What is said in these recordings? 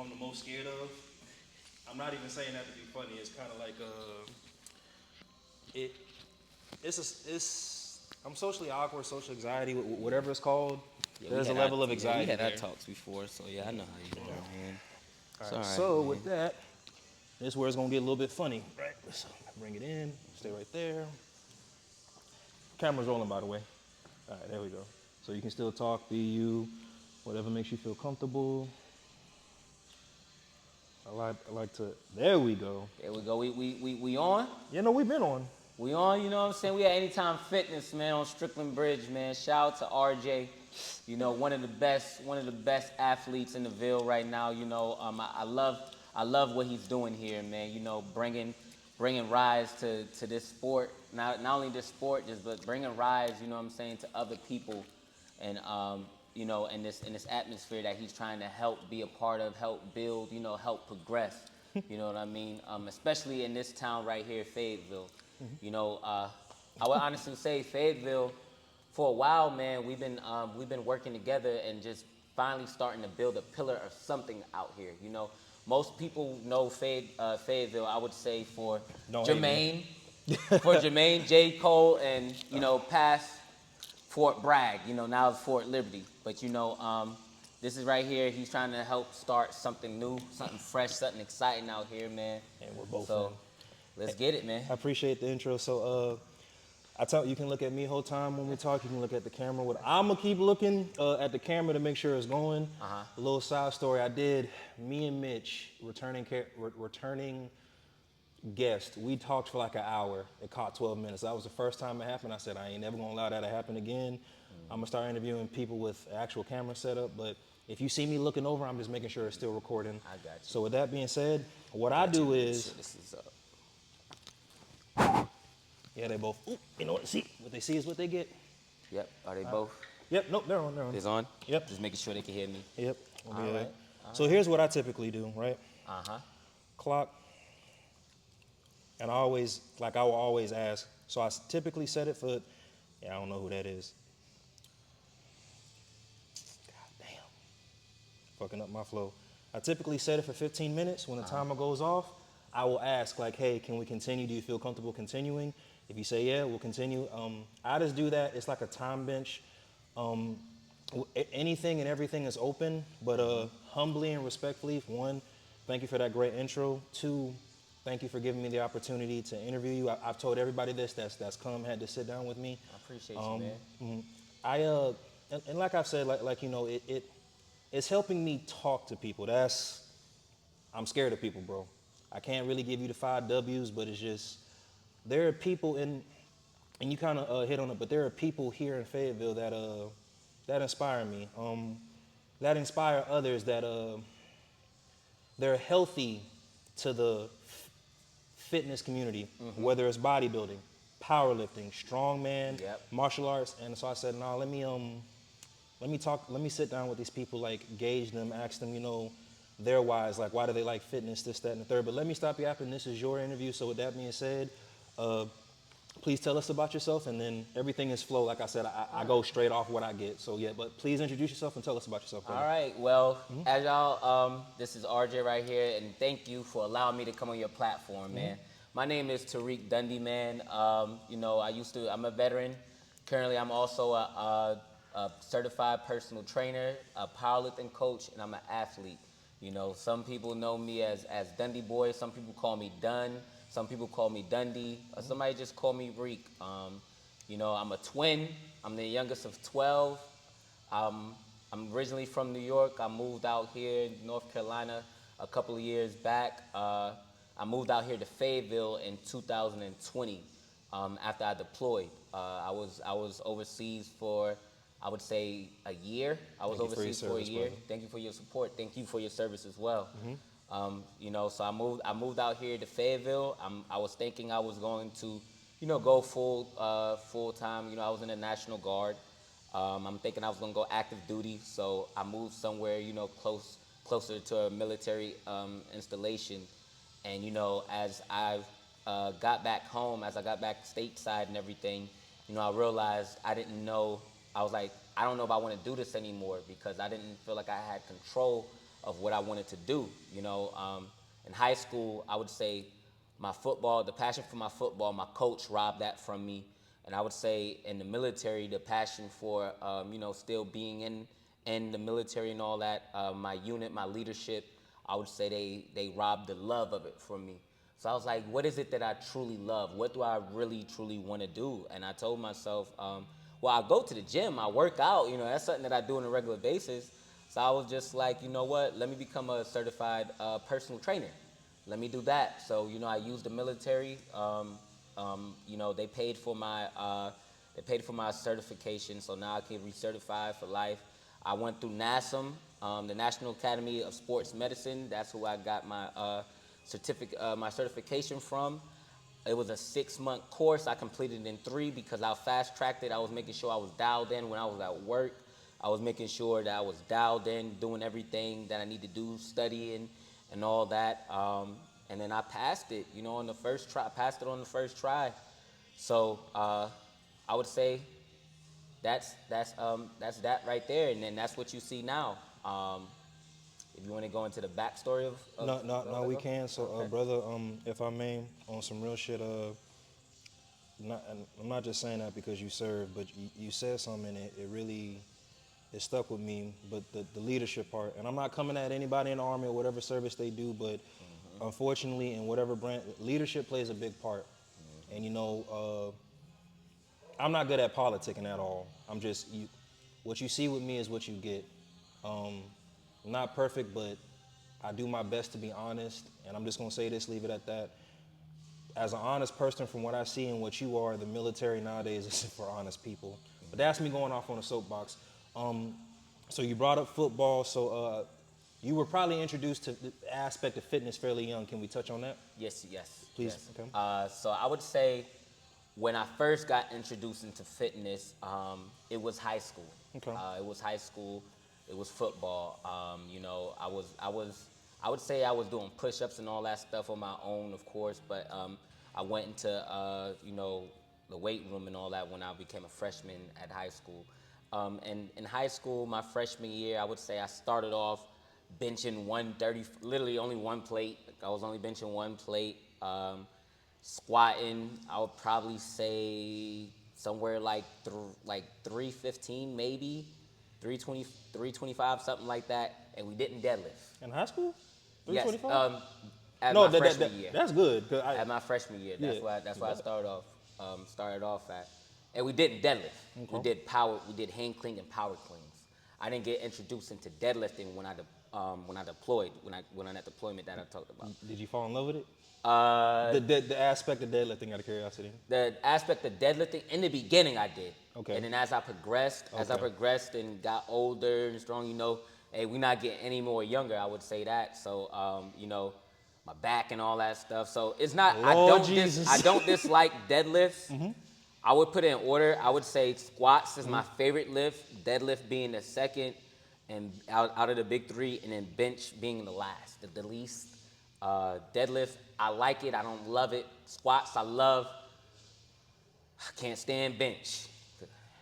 I'm the most scared of. I'm not even saying that to be funny. It's kind of like it. It's I'm socially awkward, social anxiety, whatever it's called. Yeah, There's a level of we anxiety had our there. talks before, so yeah, I know how you are, man. All It's right. all right, So man. with that, this is where it's gonna get a little bit funny. Right. So bring it in. Stay right there. Camera's rolling, by the way. All right, there we go. So you can still talk, be you, whatever makes you feel comfortable. I like to. There we go. There we go. We on. You know we've been on. We on, you know what I'm saying? We at Anytime Fitness, man, on Strickland Bridge, man. Shout out to RJ, you know, one of the best athletes in the Ville right now. You know, I love what he's doing here, man. You know, bringing rise to this sport, not only this sport, but bringing rise, you know what I'm saying, to other people, and you know, in this atmosphere that he's trying to help be a part of, help build, you know, help progress. You know what I mean? Especially in this town right here, Fayetteville. You know, I would honestly say Fayetteville, for a while, man, we've been working together and just finally starting to build a pillar of something out here. You know, most people know Fayetteville, I would say, for Don't hate Jermaine, for Jermaine, J. Cole, and, you know, past Fort Bragg. You know, now it's Fort Liberty. But, you know, this is right here. He's trying to help start something new, something fresh, something exciting out here, man. And we're both So in. let's get it, man. I appreciate the intro. So I tell you can look at me whole time when we talk. You can look at the camera. I'm gonna keep looking at the camera to make sure it's going. A little side story. I did. Me and Mitch, returning guest. We talked for like an hour. It caught 12 minutes. That was the first time it happened. I said I ain't never gonna allow that to happen again. I'm gonna start interviewing people with actual camera setup. But if you see me looking over, I'm just making sure it's still recording. I got you. So with that being said, what I do is. This is up. Yeah, they both. Ooh, you know what? See, what they see is what they get. Yep. Are they both? Yep. Nope. They're on. It's on? Yep. Just making sure they can hear me. Yep. All right. So here's what I typically do, right? Uh-huh. Clock. And I will always ask. So I typically set it for. Yeah, I don't know who that is. God damn. Fucking up my flow. I typically set it for 15 minutes. When the timer goes off, I will ask, like, hey, can we continue? Do you feel comfortable continuing? If you say, yeah, we'll continue. I just do that. It's like a time bench. Anything and everything is open, but humbly and respectfully, one, thank you for that great intro. Two, thank you for giving me the opportunity to interview you. I've told everybody that's come, had to sit down with me. I appreciate you, man. And like I've said, like you know, it's helping me talk to people. I'm scared of people, bro. I can't really give you the 5 W's, but it's just, there are people and you kind of hit on it, but there are people here in Fayetteville that inspire me, that inspire others, that they're healthy to the fitness community, whether it's bodybuilding, powerlifting, strongman, martial arts. And so I said, no, let me sit down with these people, like gauge them, ask them, you know, their whys, like why do they like fitness, this, that, and the third. But let me stop yapping. This is your interview. So with that being said, please tell us about yourself, and then everything is flow. Like I said, I go straight off what I get. So yeah, but please introduce yourself and tell us about yourself. All right. Well, as y'all, this is RJ right here, and thank you for allowing me to come on your platform, man. My name is Tiraq Dundee, man. You know, I'm a veteran. Currently, I'm also a certified personal trainer, a powerlifting coach, and I'm an athlete. You know, some people know me as Dundee Boy. Some people call me Dun. Some people call me Dundee. Somebody just call me Reek. You know, I'm a twin. I'm the youngest of 12. I'm originally from New York. I moved out here in North Carolina a couple of years back. I moved out here to Fayetteville in 2020 after I deployed. I was overseas for, I would say, a year. I was overseas for a year. Brother. Thank you for your support. Thank you for your service as well. You know, so I moved out here to Fayetteville. I was thinking I was going to, you know, go full time. You know, I was in the National Guard. I'm thinking I was gonna go active duty. So I moved somewhere, you know, closer to a military installation. And you know, as I got back home, as I got back stateside and everything, you know, I realized I was like, I don't know if I want to do this anymore, because I didn't feel like I had control of what I wanted to do. You know, in high school, I would say my football, the passion for my football, my coach robbed that from me. And I would say in the military, the passion for, you know, still being in the military and all that, my unit, my leadership, I would say they robbed the love of it from me. So I was like, what is it that I truly love? What do I really, truly want to do? And I told myself, well, I go to the gym, I work out, you know, that's something that I do on a regular basis. So I was just like, you know what, let me become a certified personal trainer. Let me do that. So, you know, I used the military. You know, they paid for my certification, so now I can recertify for life. I went through NASM, the National Academy of Sports Medicine. That's who I got my my certification from. It was a 6-month course. I completed it in 3 because I fast-tracked it. I was making sure I was dialed in when I was at work. I was making sure that I was dialed in, doing everything that I need to do, studying and all that. And then I passed it, you know, on the first try. Passed it on the first try. So I would say that's that right there, and then that's what you see now. If you want to go into the backstory of No, we can. So, Okay. brother, if I may, on some real shit, I'm not just saying that because you served, but you said something, and it really, it stuck with me. But the leadership part, and I'm not coming at anybody in the Army or whatever service they do, but unfortunately, in whatever brand, leadership plays a big part. And you know, I'm not good at politicking at all. I'm just, what you see with me is what you get. I'm not perfect, but I do my best to be honest, and I'm just gonna say this, leave it at that. As an honest person, from what I see and what you are, the military nowadays is for honest people. But that's me going off on a soapbox. So you brought up football, so you were probably introduced to the aspect of fitness fairly young. Can we touch on that? Yes. Please, Yes. okay. So I would say when I first got introduced into fitness, it was high school. Okay. It was high school. It was football. You know, I would say I was doing push-ups and all that stuff on my own, of course, but I went into, you know, the weight room and all that when I became a freshman at high school. And in high school, my freshman year, I would say I started off benching 130, literally only one plate. I was only benching one plate. Squatting, I would probably say somewhere like 315 maybe, 320, 325, something like that. And we didn't deadlift. In high school? Yes. 325? At No, my freshman year. that's good. At my freshman year, that's Yeah. why I started off at, and we didn't deadlift. Okay. We did hand clean and power cleans. I didn't get introduced into deadlifting when I deployed, when on that deployment that I talked about. Did you fall in love with it? The aspect of deadlifting, out of curiosity. The aspect of deadlifting in the beginning I did. Okay. And then as I progressed and got older and strong, you know, hey, we're not getting any more younger. I would say that. So, you know, my back and all that stuff. So it's not. Lord I don't dislike deadlifts. I would put it in order. I would say squats is my favorite lift. Deadlift being the second, and out of the big 3, and then bench being the last, the least. Deadlift, I like it. I don't love it. Squats, I love. I can't stand bench.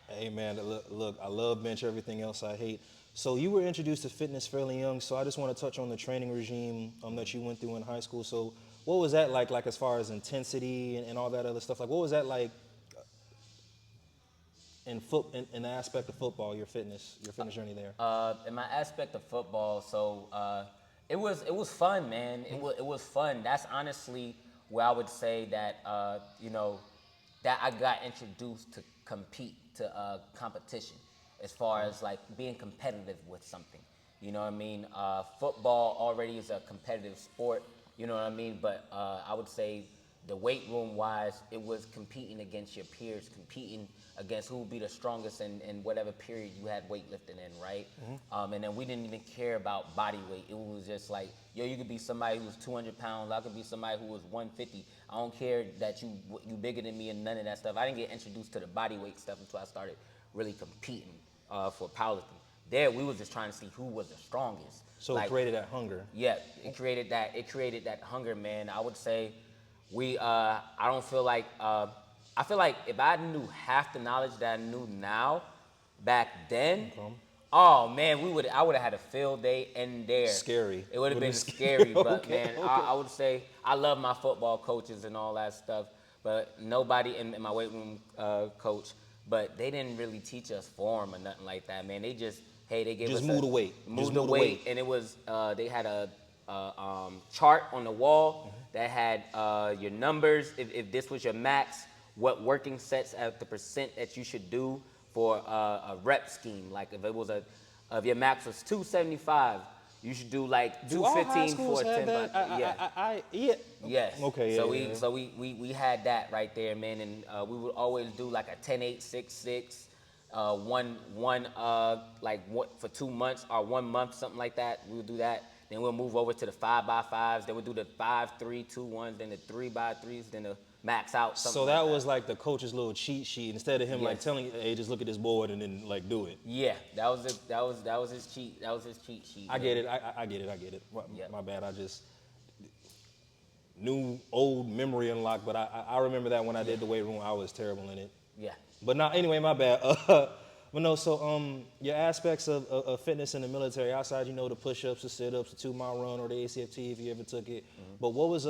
Hey man, look, I love bench, everything else I hate. So you were introduced to fitness fairly young, so I just want to touch on the training regime that you went through in high school. So what was that like as far as intensity and all that other stuff? Like what was that like in the aspect of football, your fitness journey there? In my aspect of football, so it was fun, man. It was fun. That's honestly where I would say that you know, that I got introduced to competition, as far as like being competitive with something. You know what I mean? Football already is a competitive sport. You know what I mean? But I would say the weight room wise, it was competing against your peers, competing against who would be the strongest in whatever period you had weightlifting in, right? And then we didn't even care about body weight. It was just like, yo, you could be somebody who was 200 pounds. I could be somebody who was 150. I don't care that you bigger than me and none of that stuff. I didn't get introduced to the body weight stuff until I started really competing for powerlifting. There, we was just trying to see who was the strongest. So it created that hunger. Yeah, it created that hunger, man. I would say I don't feel like, I feel like if I knew half the knowledge that I knew now, back then, Oh man, I would have had a field day in there. Scary. It would have been Would've been scary, but Okay, man, okay. I would say I love my football coaches and all that stuff, but nobody in my weight room coach, but they didn't really teach us form or nothing like that, man. They just they gave Just us move the weight. move Just the move the weight, weight. and it was they had a chart on the wall that had your numbers. If this was your max, what working sets at the percent that you should do for a rep scheme. Like if it was if your max was 275, you should do like Do all high 215 schools for a have 10 that? Yeah. Yes. Okay, So yeah. we had that right there, man, and we would always do like a 10-8-6-6, for 2 months or 1 month, something like that. We would do that. Then we'll move over to the 5x5s. Then we'll do the 5-3-2-1s. Then the 3x3s. Then the max out. So that was like the coach's little cheat sheet. Instead of him like Yes. telling you, hey, just look at this board and then like do it. Yeah, that was his cheat. That was his cheat sheet. I man. get it. I get it. Yep. My bad. I just new old memory unlocked. But I remember that when I did the weight room, I was terrible in it. Yeah. But now, anyway, my bad. But no, so your aspects of fitness in the military, outside, the push-ups, the sit-ups, the 2-mile run, or the ACFT if you ever took it. Mm-hmm. But what was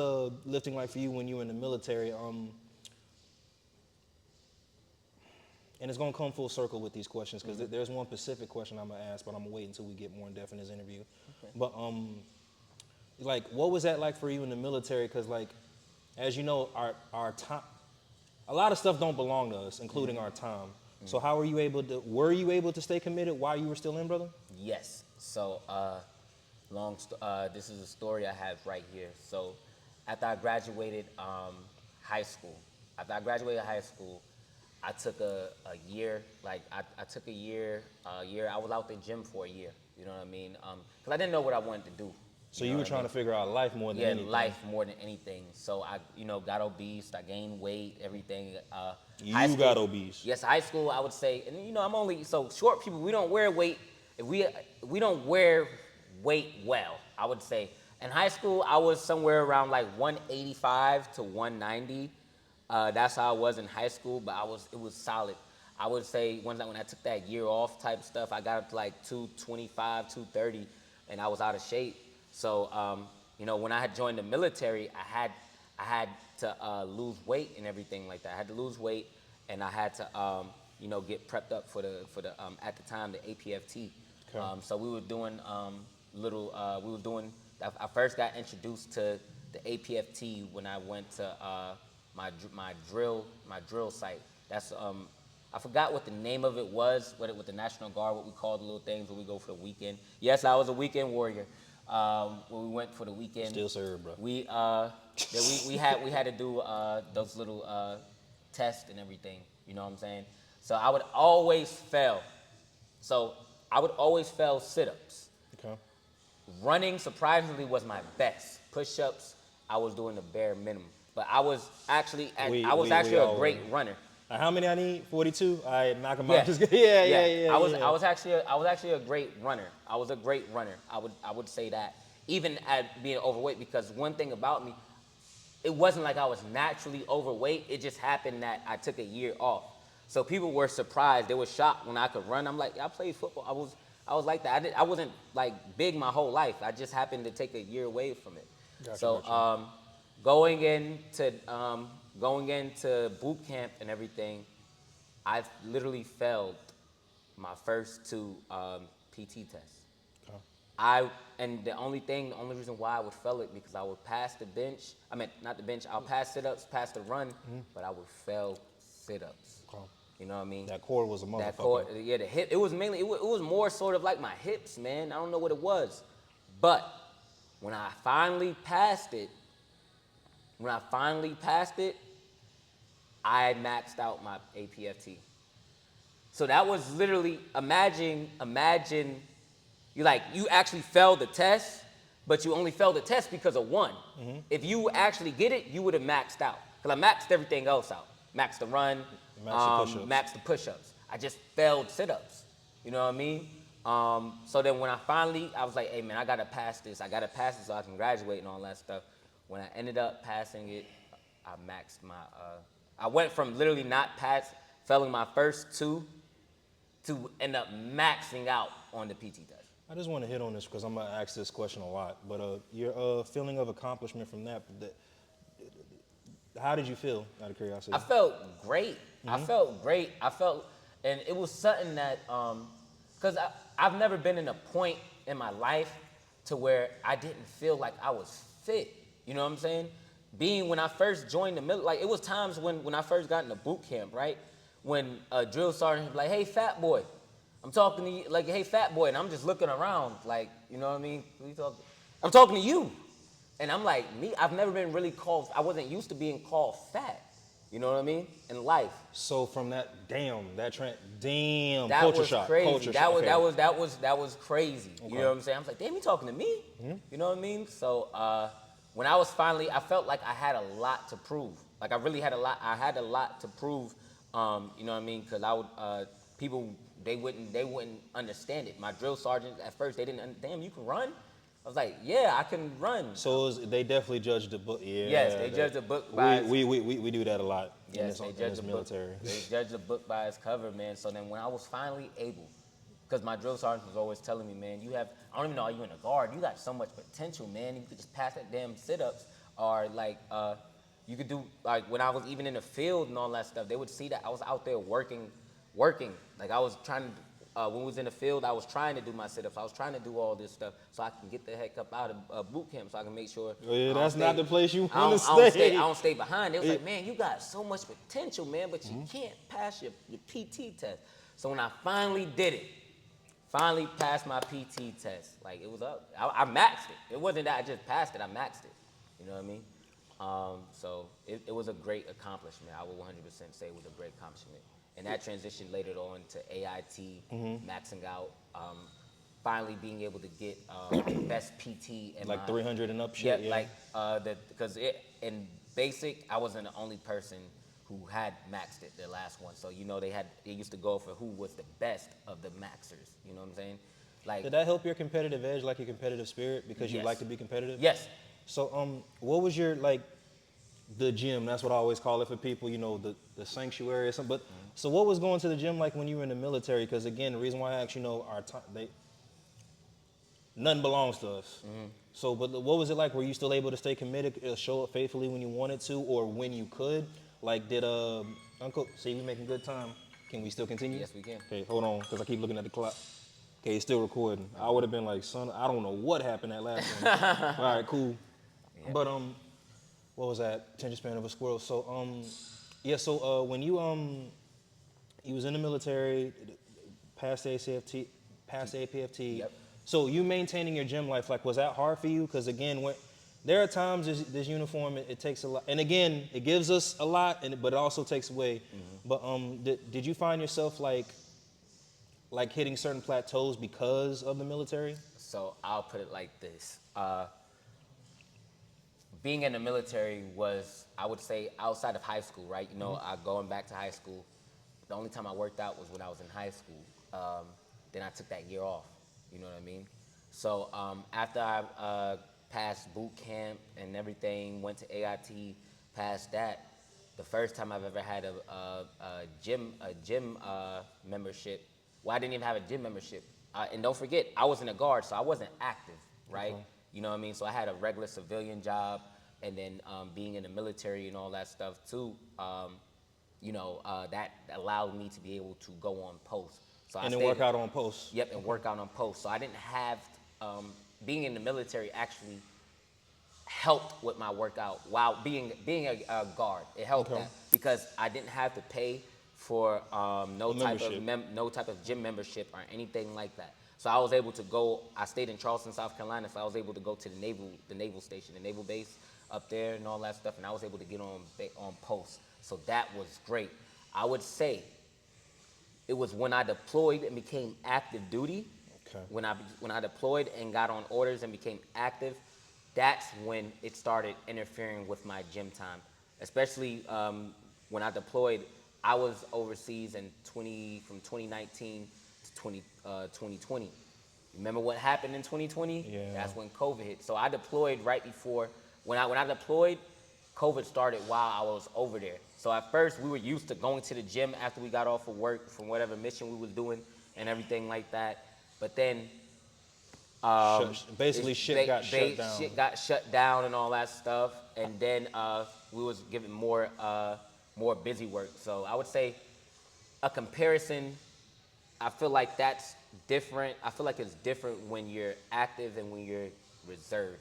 lifting like for you when you were in the military? And it's gonna come full circle with these questions because there's one specific question I'm gonna ask, but I'm gonna wait until we get more in depth in this interview. Okay. But like, what was that like for you in the military? Because like, as you know, our time, a lot of stuff don't belong to us, including our time. So how were you able to stay committed while you were still in, brother? Yes. So this is a story I have right here. So after I graduated high school, I took a year. Like I took a year. I was out the gym for a year. You know what I mean? Because I didn't know what I wanted to do. So you were trying to figure out life more than anything. Yeah, life more than anything. So I, got obese. I gained weight. Everything. You got obese. Yes, high school. I would say, and I'm only so short people. We don't wear weight. If we don't wear weight well. I would say in high school I was somewhere around like 185 to 190. That's how I was in high school. But it was solid. I would say when I took that year off type stuff, I got up to like 225, 230, and I was out of shape. So, when I had joined the military, I had to lose weight and everything like that. I had to lose weight, and I had to, get prepped up for the at the time the APFT. Okay. So we were doing I first got introduced to the APFT when I went to my drill site. That's I forgot what the name of it was, with the National Guard, what we called the little things when we go for the weekend. Yes, I was a weekend warrior. When we went for the weekend, still serve, bro. We had to do those little tests and everything. You know what I'm saying? So I would always fail. Sit-ups. Okay. Running surprisingly was my best. Push-ups, I was doing the bare minimum. But I was actually a great runner. How many I need? 42. All right, knock them Yeah. out. Yeah. I was actually a great runner. I was a great runner. I would say that, even at being overweight, because one thing about me, it wasn't like I was naturally overweight. It just happened that I took a year off. So people were surprised. They were shocked when I could run. I'm like, I played football. I was like that. I wasn't like big my whole life. I just happened to take a year away from it. Gotcha. Going into boot camp and everything, I literally failed my first 2 PT tests. Okay. And the only reason why I would fail it, because I would pass the bench. I mean, not the bench. I'll pass sit-ups, pass the run, but I would fail sit-ups. Okay. You know what I mean? That core was a motherfucker. That core, yeah, the hip. It was more sort of like my hips, man. I don't know what it was, but when I finally passed it, I had maxed out my APFT. So that was literally, imagine you actually failed the test, but you only failed the test because of 1. Mm-hmm. If you actually get it, you would have maxed out. Because I maxed everything else out. Maxed the run, maxed the push-ups. I just failed sit-ups. You know what I mean? So then when I was like, hey man, I gotta pass this so I can graduate and all that stuff. When I ended up passing it, I maxed my, I went from literally failing my first 2 to end up maxing out on the PT test. I just want to hit on this because I'm gonna ask this question a lot. But your feeling of accomplishment from that, how did you feel? Out of curiosity. I felt great. I felt great. And it was something that, because I've never been in a point in my life to where I didn't feel like I was fit. You know what I'm saying? When I first joined the military, like it was times when I first got into boot camp, right? When a drill sergeant would be like, hey, fat boy, I'm talking to you, like, hey, fat boy, and I'm just looking around, like, you know what I mean? I'm talking to you. And I'm like, I've never been really called, I wasn't used to being called fat. You know what I mean? In life. So from that, that culture was shock. Crazy. Culture that shock. was Okay. that was crazy. Okay. You know what I'm saying? I was like, damn, you talking to me? You know what I mean? So when I was finally, I felt like I had a lot to prove. Like I really had a lot. I had a lot to prove. You know what I mean? Because I would people they wouldn't understand it. My drill sergeants at first they didn't. Damn, you can run? I was like, yeah, I can run. So they definitely judged the book. Yeah. Yes, they judge the book by we do that a lot. Yes, in this military. They judge the book by its cover, man. So then when I was finally able, because my drill sergeant was always telling me, man, I don't even know, are you in a guard? You got so much potential, man. You could just pass that damn sit-ups, or like you could do, like when I was even in the field and all that stuff, they would see that I was out there working. Like I was trying to, when we was in the field, I was trying to do my sit-ups. I was trying to do all this stuff so I can get the heck up out of boot camp, so I can make sure. Oh, yeah, that's not the place you I want to stay. I don't stay behind. They was like, man, you got so much potential, man, but you can't pass your PT test. So when I finally did it, finally passed my PT test, like it was up. I maxed it. It wasn't that I just passed it. I maxed it. You know what I mean? So it was a great accomplishment. I would 100% say it was a great accomplishment. And that transitioned later on to AIT, maxing out, finally being able to get best PT. Like 300 and up shit? Yeah, like, because in basic, I wasn't the only person who had maxed it, the last one. So, you know, they used to go for who was the best of the maxers. You know what I'm saying? Like, did that help your competitive edge, like your competitive spirit, because you like to be competitive? Yes. So, what was your, like, the gym? That's what I always call it for people, you know, the sanctuary or something. But so what was going to the gym like when you were in the military? Because again, the reason why I asked, you know, nothing belongs to us. So, but what was it like? Were you still able to stay committed, show up faithfully when you wanted to, or when you could? Like, did Uncle? See, we making good time. Can we still continue? Yes, we can. Okay, hold on, because I keep looking at the clock. Okay, it's still recording. I would have been like, son, I don't know what happened that last one. All right, cool. Yeah. But what was that? Attention span of a squirrel. So yeah. So when you was in the military, past the ACFT, past the APFT. Yep. So you maintaining your gym life, like, was that hard for you? Because again, there are times this uniform, it takes a lot, and again, it gives us a lot, but it also takes away. But did you find yourself like hitting certain plateaus because of the military? So I'll put it like this. Being in the military was, I would say, outside of high school, right? You know, going back to high school, the only time I worked out was when I was in high school. Then I took that year off, you know what I mean? So after I passed boot camp and everything, went to AIT, passed that, the first time I've ever had a gym membership, well, I didn't even have a gym membership. And don't forget, I was in a guard, so I wasn't active, right? Okay. You know what I mean? So I had a regular civilian job, and then being in the military and all that stuff too, you know, that allowed me to be able to go on post. So and then work out on post. Yep, and work out on post. So I didn't have, being in the military actually helped with my workout while being a guard. It helped that because I didn't have to pay for no type of gym membership or anything like that. So I was able to go. I stayed in Charleston, South Carolina, so I was able to go to the naval station, the naval base up there, and all that stuff. And I was able to get on post. So that was great. I would say it was when I deployed and became active duty. Okay. When I deployed and got on orders and became active, that's when it started interfering with my gym time. Especially when I deployed, I was overseas from 2019 to 2020. Remember what happened in 2020? Yeah. That's when COVID hit. So I deployed right before, when I deployed, COVID started while I was over there. So at first we were used to going to the gym after we got off of work from whatever mission we was doing and everything like that. But then Basically, shit got shut down. Shit got shut down and all that stuff, and then we was given more busy work. So I would say a comparison. I feel like that's different. I feel like it's different when you're active and when you're reserved.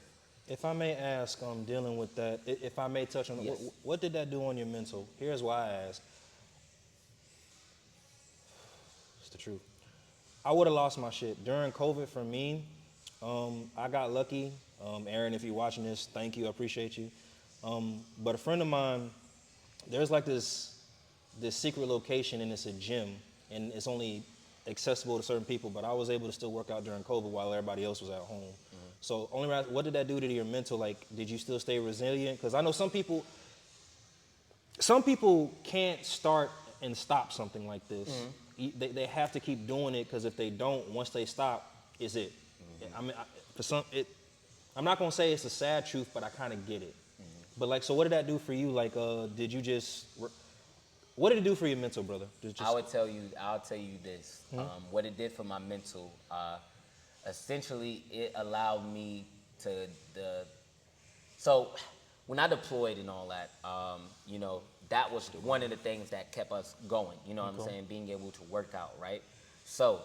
If I may ask, dealing with that, if I may touch on it, Yes. what did that do on your mental? Here's why I ask. It's the truth. I would have lost my shit. During COVID for me, I got lucky. Aaron, if you're watching this, thank you, I appreciate you. But a friend of mine, there's like this secret location and it's a gym and it's only accessible to certain people, but I was able to still work out during COVID while everybody else was at home. So what did that do to your mental? Like, did you still stay resilient? Because I know some people can't start and stop something like this. They have to keep doing it because if they don't, once they stop, it's it. I mean, I'm not gonna say it's a sad truth, but I kind of get it. But like, so what did that do for you? Like, did you just? What did it do for your mental, brother? I'll tell you this. What it did for my mental, essentially, it allowed me to So, when I deployed and all that, that was one of the things that kept us going. You know what I'm saying? Being able to work out, right? So,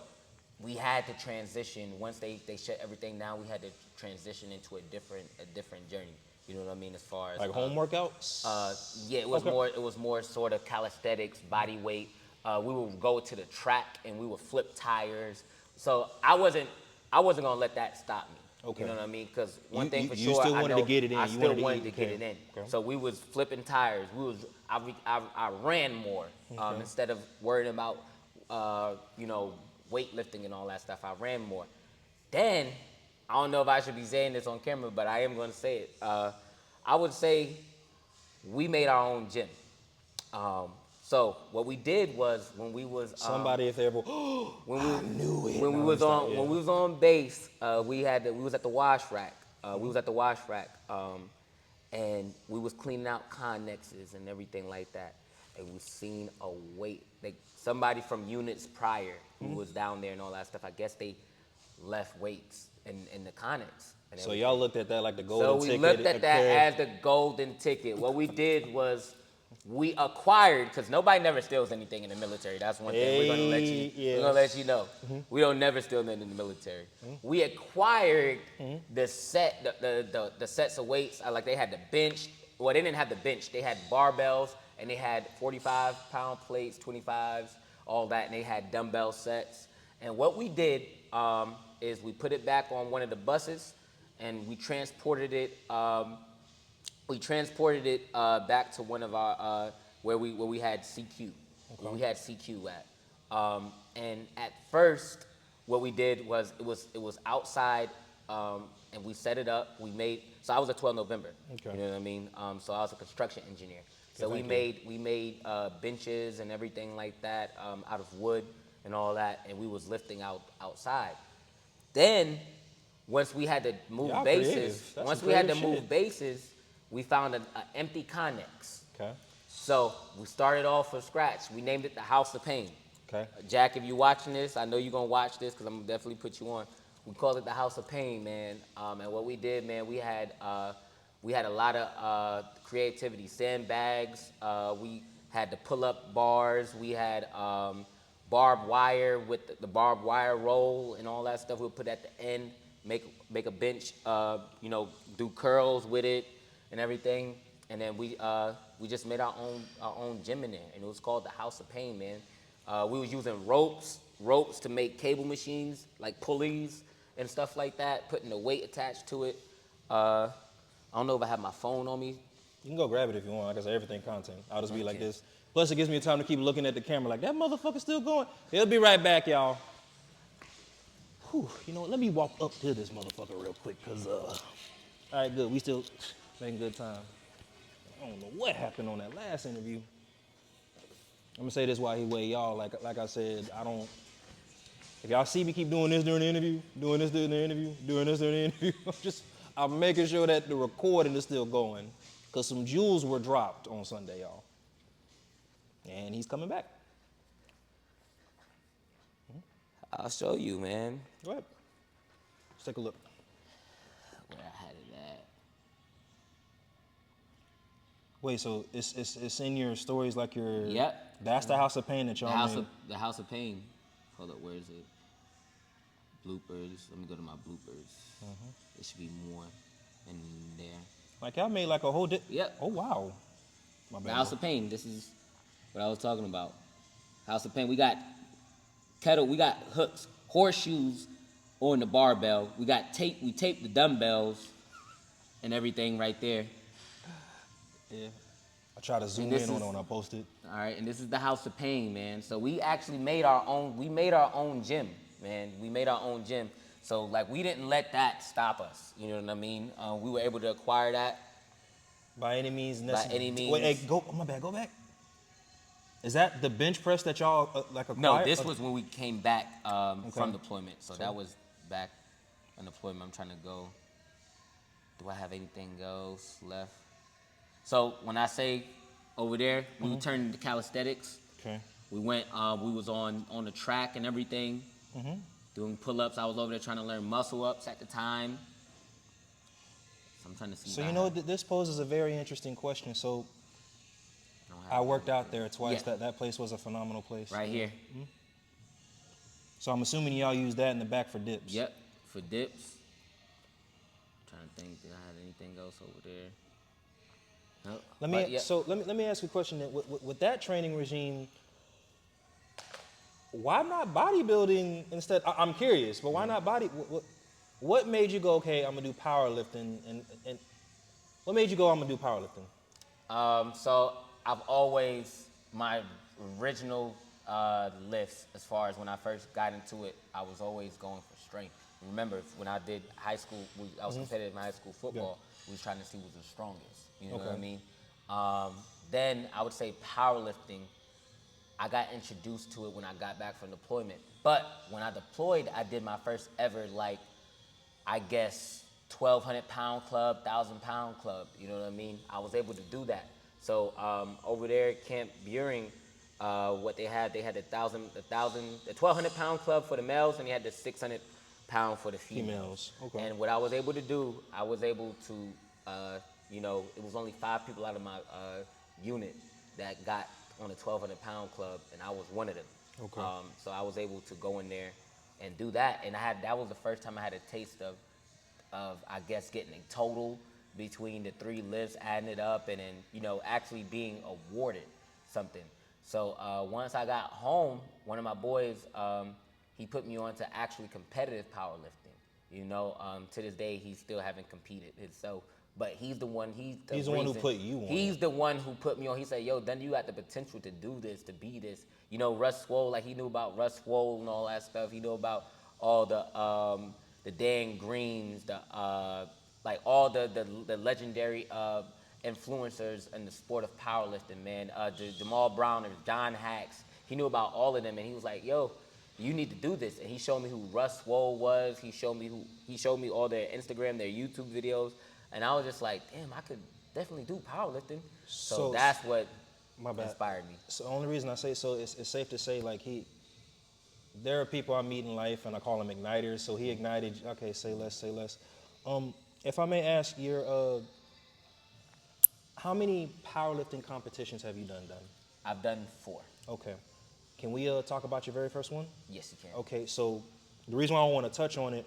we had to transition once they shut everything down. We had to transition into a different journey. You know what I mean? As far as like home workouts. Yeah, it was more sort of calisthenics, body weight. We would go to the track and we would flip tires. So I wasn't gonna let that stop me. Okay. You know what I mean? Because one You- thing you- for you sure, still wanted to get it in. I You still wanted to wanted to eat. get it in. Okay. So we was flipping tires. I ran more instead of worrying about weightlifting and all that stuff. I ran more. Then I don't know if I should be saying this on camera, but I am going to say it. I would say we made our own gym. So what we did was when we was Somebody, if they ever, when I knew it. when we was on base, we was at the wash rack. We was at the wash rack, and we was cleaning out connexes and everything like that. And we seen a weight, like somebody from units prior who was down there and all that stuff. I guess they left weights in the connex. And So everything. y'all looked at that like the golden ticket. So we looked at that as the golden ticket. What we did was we acquired, because nobody never steals anything in the military. That's one thing we're gonna let you know. We don't never steal nothing in the military. We acquired the sets of weights. Like they had the bench. Well, they didn't have the bench. They had barbells and they had 45-pound plates, 25s, all that, and they had dumbbell sets. And what we did is we put it back on one of the buses and we transported it. Back to one of our where we had CQ. Where we had CQ at. And at first, what we did was it was outside, and we set it up. So I was a 12 November. Okay. You know what I mean? So I was a construction engineer. So we made benches and everything like that out of wood and all that, and we was lifting outside. Then once we had to move bases, we found an empty connex. Okay. So we started off from scratch. We named it the House of Pain. Okay. Jack, if you're watching this, I know you're gonna watch this because I'm gonna definitely put you on. We called it the House of Pain, man. And what we did, man, we had a lot of creativity. Sandbags. We had the pull-up bars. We had barbed wire with the barbed wire roll and all that stuff. We'll put at the end. Make a bench. Do curls with it and everything. And then we just made our own gym in there, and it was called the House of Pain, man. We was using ropes to make cable machines, like pulleys and stuff like that, putting the weight attached to it. I don't know if I have my phone on me. You can go grab it if you want. Like I said, everything content. I'll just be like this. Plus, it gives me time to keep looking at the camera like, that motherfucker's still going. He'll be right back, y'all. Whew, you know what? Let me walk up to this motherfucker real quick, because, all right, good. We still making good time. I don't know what happened on that last interview. I'm going to say this while he wait, y'all. Like I said, if y'all see me keep doing this during the interview, doing this during the interview, I'm making sure that the recording is still going, because some jewels were dropped on Sunday, y'all. And he's coming back. I'll show you, man. Go ahead. Let's take a look. Where I had it at. Wait, so it's in your stories like your. Yep. That's the House of Pain that y'all made. The House of Pain. Hold up, where is it? Bloopers. Let me go to my bloopers. It should be more in there. Like y'all made like a whole. Yep. Oh wow. My bad. The House of Pain. This is what I was talking about. House of Pain. We got kettle. We got hooks, horseshoes on the barbell. We got tape. We taped the dumbbells and everything right there. Yeah. I try to zoom in on it when I post it. All right, and this is the House of Pain, man. So we actually made our own. We made our own gym, man. We made our own gym. So like we didn't let that stop us. You know what I mean? We were able to acquire that. By any means necessary. By any means. Wait, hey, go. Oh, my bad. Go back. Is that the bench press that y'all like acquired? No, this was when we came back from deployment. So that was back on deployment. I'm trying to go. Do I have anything else left? So when I say over there, we turned into calisthenics. Okay. We went. We was on the track and everything, doing pull-ups. I was over there trying to learn muscle-ups at the time. So I'm trying to see. So you know, this poses a very interesting question. So I worked out there twice. Yeah. That place was a phenomenal place. Right here. So I'm assuming y'all use that in the back for dips. Yep, for dips. I'm trying to think, did I have anything else over there? No. Let me ask you a question. Then. With that training regime, why not bodybuilding instead? I'm curious, but why not body? What made you go, okay, I'm gonna do powerlifting, and what made you go, I'm gonna do powerlifting? So I've always, my original lifts, as far as when I first got into it, I was always going for strength. Remember, when I did high school, I was competitive in high school football. We was trying to see who was the strongest. You know what I mean? Then I would say powerlifting, I got introduced to it when I got back from deployment. But when I deployed, I did my first ever, like, I guess, 1,200 pound club, 1,000 pound club. You know what I mean? I was able to do that. So over there at Camp Buring, what they had the 1,200 pound club for the males, and they had the 600 pound for the females. Okay. And what I was able to do, I was able to, you know, it was only 5 people out of my unit that got on the 1,200 pound club, and I was one of them. Okay. So I was able to go in there and do that, and that was the first time I had a taste of I guess getting a total between the 3 lifts, adding it up, and then, you know, actually being awarded something. So once I got home, one of my boys, he put me on to actually competitive powerlifting. You know, to this day, he still haven't competed himself, but he's the one. He's the one who put you on. He's the one who put me on. He said, "Yo, then you got the potential to do this, to be this." You know, Russ Swole, like he knew about Russ Swole and all that stuff. He knew about all the Dan Greens, like all the legendary influencers in the sport of powerlifting, man. Jamal Browners, John Hacks. He knew about all of them, and he was like, "Yo, you need to do this." And he showed me who Russ Swole was. He showed me all their Instagram, their YouTube videos, and I was just like, "Damn, I could definitely do powerlifting." So that's what inspired me. So the only reason I say so is it's safe to say, like, there are people I meet in life, and I call them igniters. So he ignited. Okay, say less. If I may ask, how many powerlifting competitions have you done? I've done 4. Okay. Can we talk about your very first one? Yes, you can. Okay, so the reason why I want to touch on it,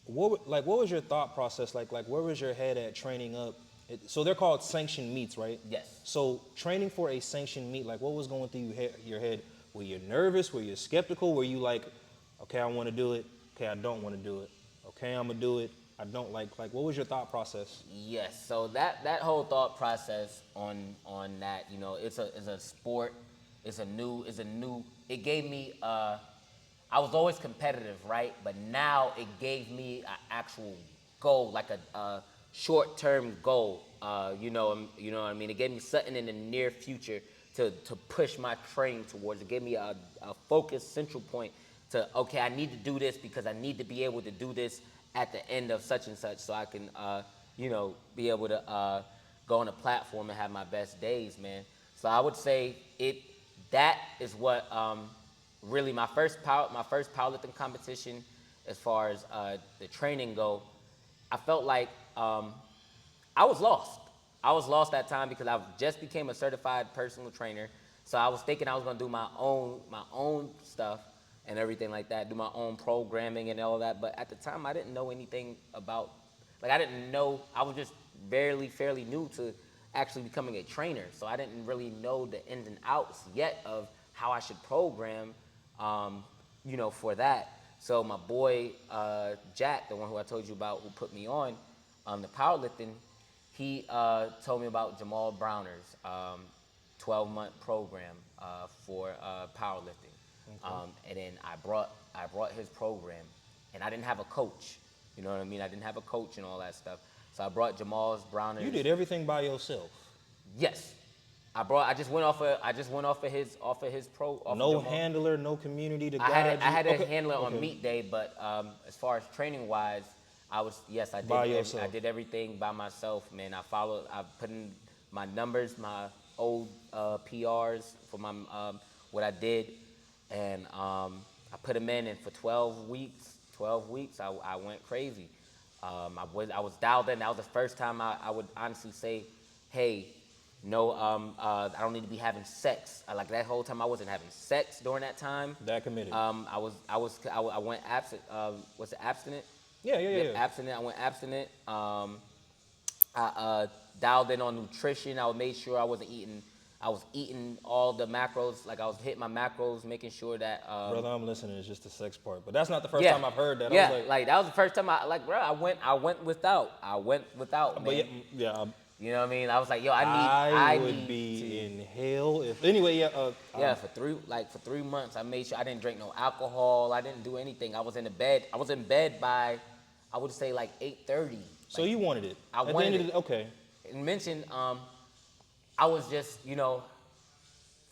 what was your thought process like? Like, where was your head at training up? So they're called sanctioned meets, right? Yes. So training for a sanctioned meet, like, what was going through your head? Were you nervous? Were you skeptical? Were you like, okay, I want to do it. Okay, I don't want to do it. Okay, I'm gonna do it. I don't like. What was your thought process? Yes. So that whole thought process on that, you know, it's a sport. It's a new. It gave me. I was always competitive, right? But now it gave me an actual goal, like a short-term goal. You know what I mean? It gave me something in the near future to push my training towards. It gave me a focused central point to, okay, I need to do this because I need to be able to do this at the end of such and such, so I can, you know, be able to go on a platform and have my best days, man. So I would say that is what really my first powerlifting competition, as far as the training go, I felt like I was lost. I was lost that time because I just became a certified personal trainer. So I was thinking I was gonna do my own stuff and everything like that, do my own programming and all that. But at the time, I didn't know anything about, like I didn't know, I was just fairly new to actually becoming a trainer. So I didn't really know the ins and outs yet of how I should program, for that. So my boy, Jack, the one who I told you about, who put me on the powerlifting, he told me about Jamal Browner's 12-month program for powerlifting. Okay. And then I brought his program, and I didn't have a coach. You know what I mean? I didn't have a coach and all that stuff. So I brought Jamal Browner's. You did everything by yourself. Yes. I just went off of his pro. No handler, no community to guide I had you. a handler on meet day, but as far as training wise, I did everything by myself, man. I put in my numbers, my old PRs for my what I did, and I put them in, and for 12 weeks, I went crazy. I was dialed in. That was the first time I would honestly say, hey, no, I don't need to be having sex. Like that whole time, I wasn't having sex during that time. That committed. I went absent. Was it abstinent? Yeah. Abstinent. I went abstinent. I dialed in on nutrition. I made sure I was eating all the macros. Like I was hitting my macros, making sure that. Brother, I'm listening. It's just the sex part, but that's not the first time I've heard that. Yeah, I was like that was the first time I went without. Man. But yeah. You know what I mean? I was like, yo, I would be in hell if anyway. Yeah. For 3 months, I made sure I didn't drink no alcohol. I didn't do anything. I was in bed. I was in bed by, I would say like 8:30. So you wanted it. I wanted it. Okay. And mentioned, I was just,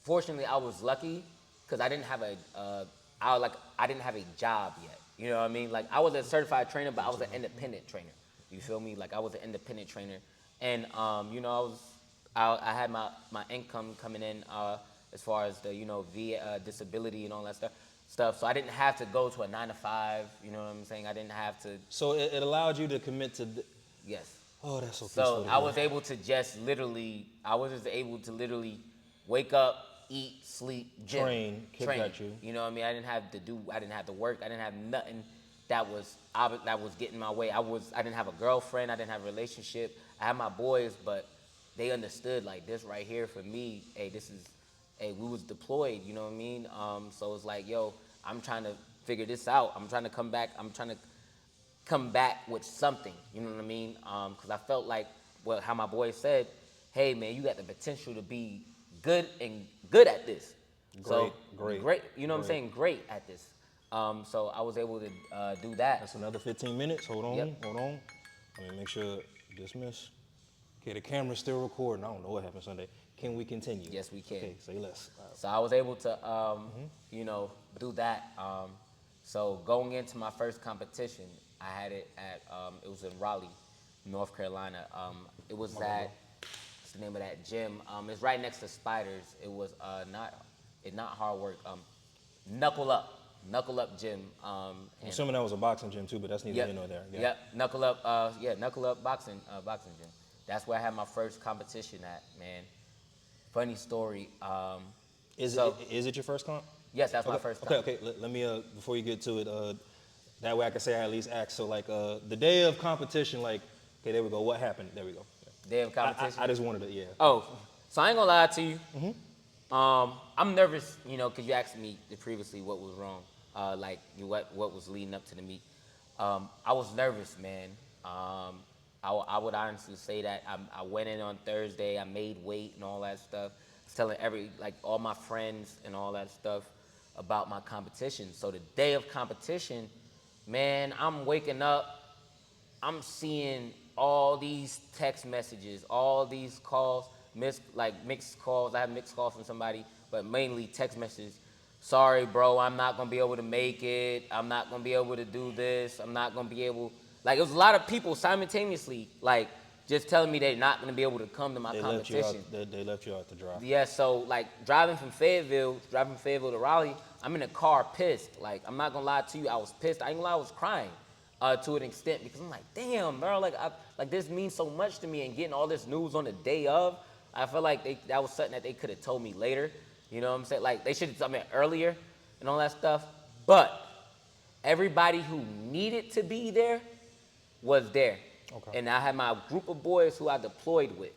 fortunately I was lucky because I didn't have I didn't have a job yet. You know what I mean? Like I was a certified trainer, but I was an independent trainer. You feel me? Like I was an independent trainer. And I had my income coming in as far as the via disability and all that stuff. So I didn't have to go to a 9 to 5. You know what I'm saying? I didn't have to. So it allowed you to commit to. Yes. Oh, that's so peaceful. So I was able to just literally wake up, eat, sleep, gym, train. Got you. You know what I mean? I didn't have to work. I didn't have nothing that was getting my way. I didn't have a girlfriend. I didn't have a relationship. I had my boys, but they understood like this right here for me. Hey, we was deployed. You know what I mean? So it's like, yo, I'm trying to figure this out. I'm trying to come back. I'm trying to come back with something. You know what I mean? Because I felt like how my boy said, hey man, you got the potential to be good at this. Great. You know what I'm saying? Great at this. So I was able to do that. That's another 15 minutes. Hold on. Yep. Let me make sure. Dismiss. Okay, the camera's still recording. I don't know what happened Sunday. Can we continue? Yes, we can. Okay, say less. So I was able to, do that. So going into my first competition, I had it at, it was in Raleigh, North Carolina. It was what's the name of that gym? It's right next to Spiders. It was not hard work. Knuckle Up Gym. I'm assuming that was a boxing gym too, but that's neither here nor there. Yep. Knuckle Up boxing gym. That's where I had my first competition at, man. Funny story. Is it your first comp? Yes, that's my first comp. Okay. Let me before you get to it, that way I can say I at least asked. So like the day of competition, like okay, there we go. What happened? There we go. Day of competition. I just wanted to Oh, so I ain't gonna lie to you. Mm-hmm. I'm nervous, because you asked me previously what was wrong, what was leading up to the meet. I was nervous, man. I would honestly say that I went in on Thursday. I made weight and all that stuff. I was telling all my friends and all that stuff about my competition. So the day of competition, man, I'm waking up. I'm seeing all these text messages, all these calls. Mixed calls. I have mixed calls from somebody, but mainly text messages. Sorry, bro, I'm not gonna be able to make it. I'm not gonna be able to do this. I'm not gonna be able. Like it was a lot of people simultaneously, just telling me they're not gonna be able to come to my competition. They left you out to dry. Yeah, so driving from Fayetteville to Raleigh, I'm in the car pissed. Like, I'm not gonna lie to you, I was pissed. I ain't gonna lie, I was crying to an extent because I'm like, damn, bro, like this means so much to me, and getting all this news on the day of, I feel like that was something that they could have told me later. You know what I'm saying? Like, they should have told me earlier and all that stuff. But everybody who needed to be there was there. Okay. And I had my group of boys who I deployed with.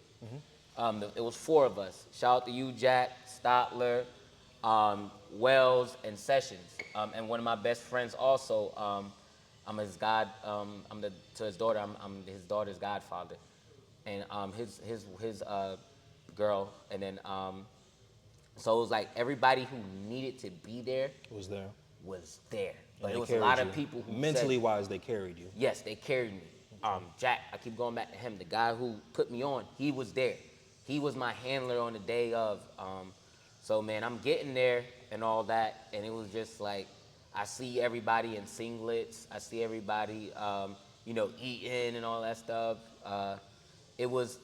It was 4 of us. Shout out to you, Jack, Stotler, Wells, and Sessions. And one of my best friends also, I'm his to his daughter, I'm his daughter's godfather. And his girl, and then, so it was like everybody who needed to be there Was there. was there. But And it they was a carried lot you. of people who Mentally said, wise, they carried you. yes, they carried me. Jack, I keep going back to him. The guy who put me on, he was there. He was my handler on the day of. So, man, I'm getting there and all that, and it was just like, I see everybody in singlets. I see everybody, eating and all that stuff. It was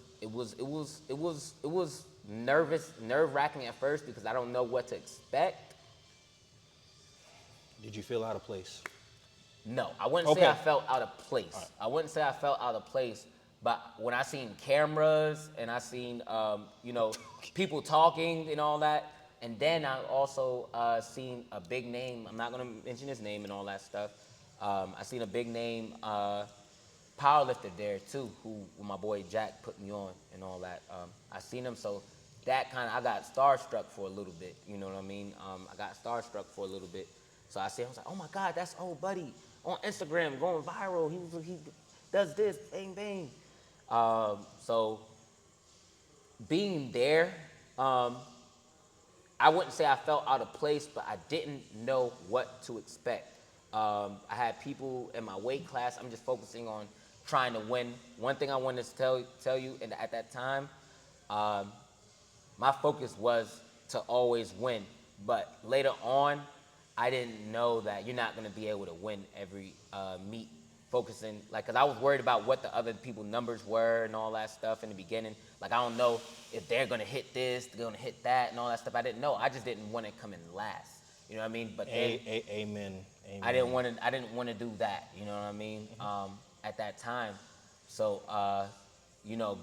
nerve-wracking at first because I don't know what to expect. Did you feel out of place? No, I wouldn't say Okay. I felt out of place. Right. I wouldn't say I felt out of place, but when I seen cameras and I seen, people talking and all that, and then I also seen a big name. I'm not gonna mention his name and all that stuff. I seen a big name Powerlifter there too, who my boy Jack put me on and all that. I seen him, so that kind of, I got starstruck for a little bit. You know what I mean? I got starstruck for a little bit. So I was like, oh my God, that's old buddy on Instagram going viral. He does this, bang bang. So being there, I wouldn't say I felt out of place, but I didn't know what to expect. I had people in my weight class. I'm just focusing on trying to win. One thing I wanted to tell you, and at that time, my focus was to always win. But later on, I didn't know that you're not going to be able to win every meet. Focusing, like, because I was worried about what the other people's numbers were and all that stuff in the beginning. Like, I don't know if they're going to hit this, they're going to hit that, and all that stuff. I didn't know. I just didn't want to come in last. You know what I mean? But then Amen. I didn't want to do that. You know what I mean? At that time. So,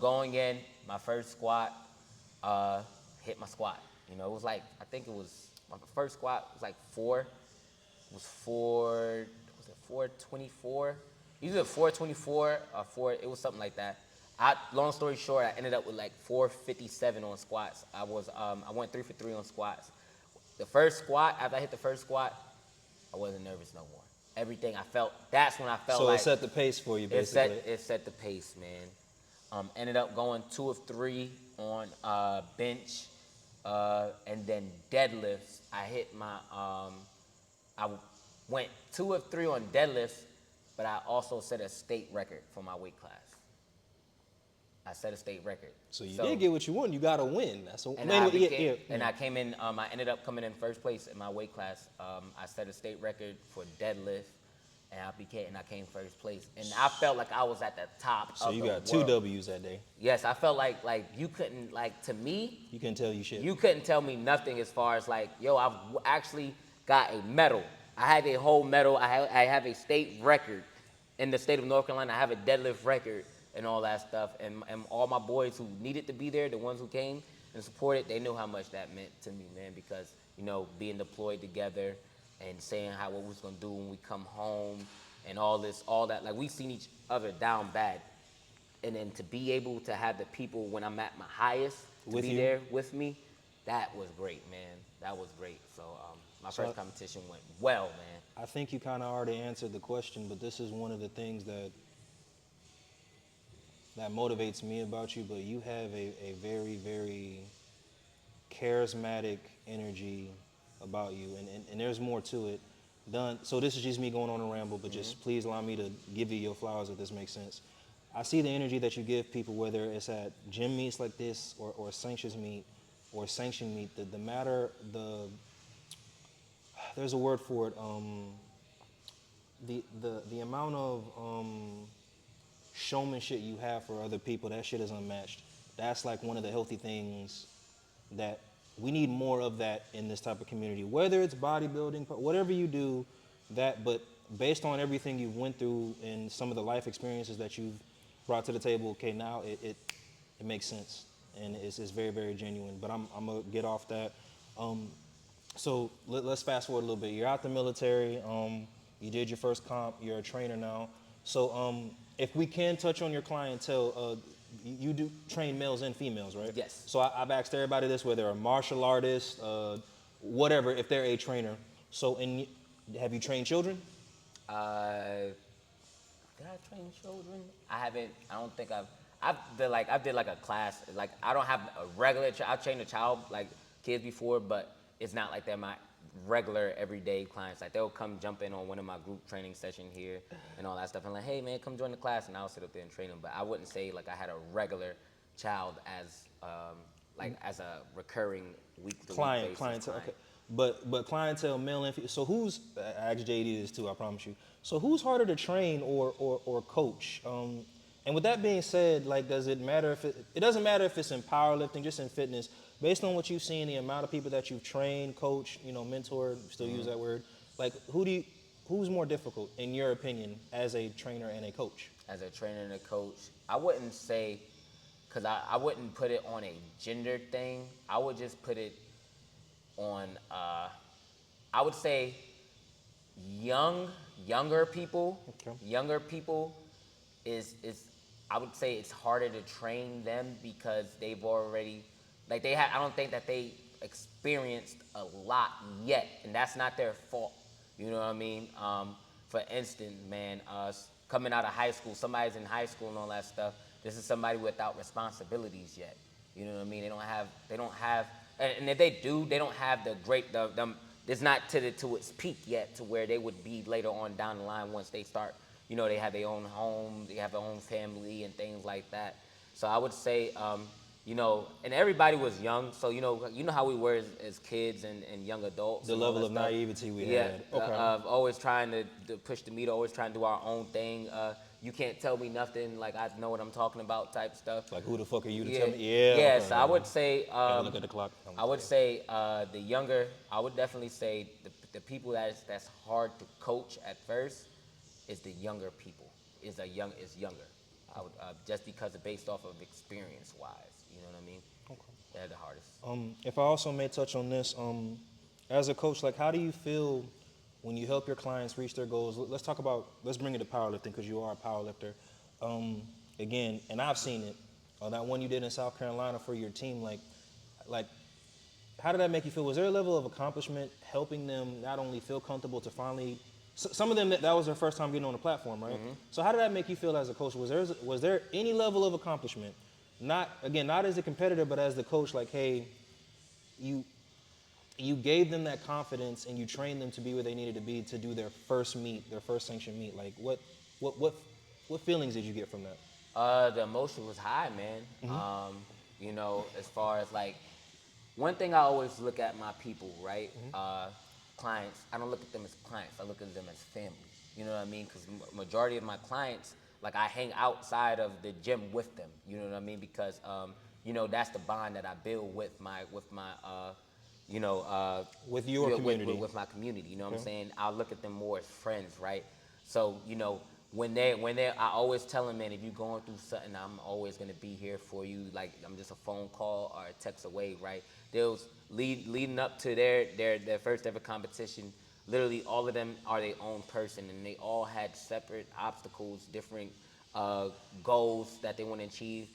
going in, my first squat, hit my squat. It was like, I think it was, my first squat was like 424? Either 424 or it was something like that. Long story short, I ended up with like 457 on squats. I went 3 for 3 on squats. The first squat, after I hit the first squat, I wasn't nervous no more. Everything I felt, that's when I felt So like. it set the pace for you, basically. It set the pace, man. Ended up going 2 of 3 on bench, and then deadlifts. I hit my, I went 2 of 3 on deadlifts, but I also set a state record for my weight class. I set a state record. So you did get what you wanted. You got to win. That's a, And I came in. I ended up coming in first place in my weight class. I set a state record for deadlift, and I came first place. And I felt like I was at the top. So of you the got 2 world. W's that day. Yes, I felt like you couldn't, like, to me. You couldn't tell you shit. You couldn't tell me nothing as far as like, yo, I've actually got a medal. I have a whole medal. I have a state record in the state of North Carolina. I have a deadlift record and all that stuff. And all my boys who needed to be there, the ones who came and supported, they knew how much that meant to me, man, because, being deployed together and saying what we was going to do when we come home and all that. Like, we've seen each other down bad. And then to be able to have the people when I'm at my highest to With be you? there with me, that was great, man. That was great. So my first competition went well, man. I think you kind of already answered the question, but this is one of the things that motivates me about you. But you have a very, very charismatic energy about you, and there's more to it. So this is just me going on a ramble, but just please allow me to give you your flowers if this makes sense. I see the energy that you give people, whether it's at gym meets like this or sanctions meet or sanction meet. There's a word for it. The amount of showmanship you have for other people, that shit is unmatched. That's like one of the healthy things that we need more of that in this type of community. Whether it's bodybuilding, whatever you do, but based on everything you've went through and some of the life experiences that you've brought to the table, okay, now it makes sense and it's very, very genuine. But I'm gonna get off that. So let's fast forward a little bit. You're out the military. You did your first comp. You're a trainer now. So if we can touch on your clientele, you do train males and females, right? Yes. So I've asked everybody this, whether they're a martial artist, whatever, if they're a trainer. So have you trained children? Did I train children? I haven't. I don't think I did like a class. Like I don't have a regular. I've trained a child like kids before, but it's not like they're my regular everyday clients. Like they'll come jump in on one of my group training sessions here and all that stuff, and like, hey man, come join the class, and I'll sit up there and train them. But I wouldn't say like I had a regular child as as a recurring week-to-week Clientele, client. okay. But clientele, male and female. So who's, I asked JD this too, I promise you. So who's harder to train or coach? And with that being said, like, does it matter if it doesn't matter if it's in powerlifting, just in fitness, based on what you've seen, the amount of people that you've trained, coached, mentored, still use that word, like who's more difficult in your opinion as a trainer and a coach? As a trainer and a coach, I wouldn't say, because I wouldn't put it on a gender thing. I would just put it on, I would say younger people. Okay. Younger people is I would say it's harder to train them because they've already, I don't think that they experienced a lot yet, and that's not their fault. You know what I mean? For instance, man, coming out of high school, somebody's in high school and all that stuff. This is somebody without responsibilities yet. You know what I mean? They don't have, and if they do, they don't have it's not to its peak yet to where they would be later on down the line once they start, they have their own home, they have their own family and things like that. So I would say, and everybody was young, so you know how we were as kids and young adults. The level of naivety we had. Okay. Always trying to push the meter, always trying to do our own thing. You can't tell me nothing, like I know what I'm talking about type stuff. Like who the fuck are you to tell me? Yeah. Yeah. Okay, so I would say, look at the clock. I would say the younger. I would definitely say the people that's hard to coach at first is the younger people. Is younger. I would just because of based off of experience wise. You know what I mean? Okay. They're the hardest. If I also may touch on this, as a coach, like how do you feel when you help your clients reach their goals? Let's bring it to powerlifting because you are a powerlifter. Again, and I've seen it. That one you did in South Carolina for your team, like, how did that make you feel? Was there a level of accomplishment helping them not only feel comfortable to finally, some of them that was their first time getting on the platform, right? Mm-hmm. So how did that make you feel as a coach? Was there any level of accomplishment? Not as a competitor, but as the coach, like, hey, you gave them that confidence and you trained them to be where they needed to be to do their first meet, their first sanctioned meet. Like, what feelings did you get from that? The emotion was high, man. Mm-hmm. As far as like, one thing I always look at my people, right? Mm-hmm. Clients, I don't look at them as clients, I look at them as family. You know what I mean? Because majority of my clients, like I hang outside of the gym with them. You know what I mean? Because that's the bond that I build with my with your community, with my community. You know what I'm saying? I look at them more as friends, right? So when they I always tell them, man, if you're going through something, I'm always gonna be here for you. Like I'm just a phone call or a text away, right? Those leading up to their first ever competition. Literally, all of them are their own person, and they all had separate obstacles, different goals that they want to achieve.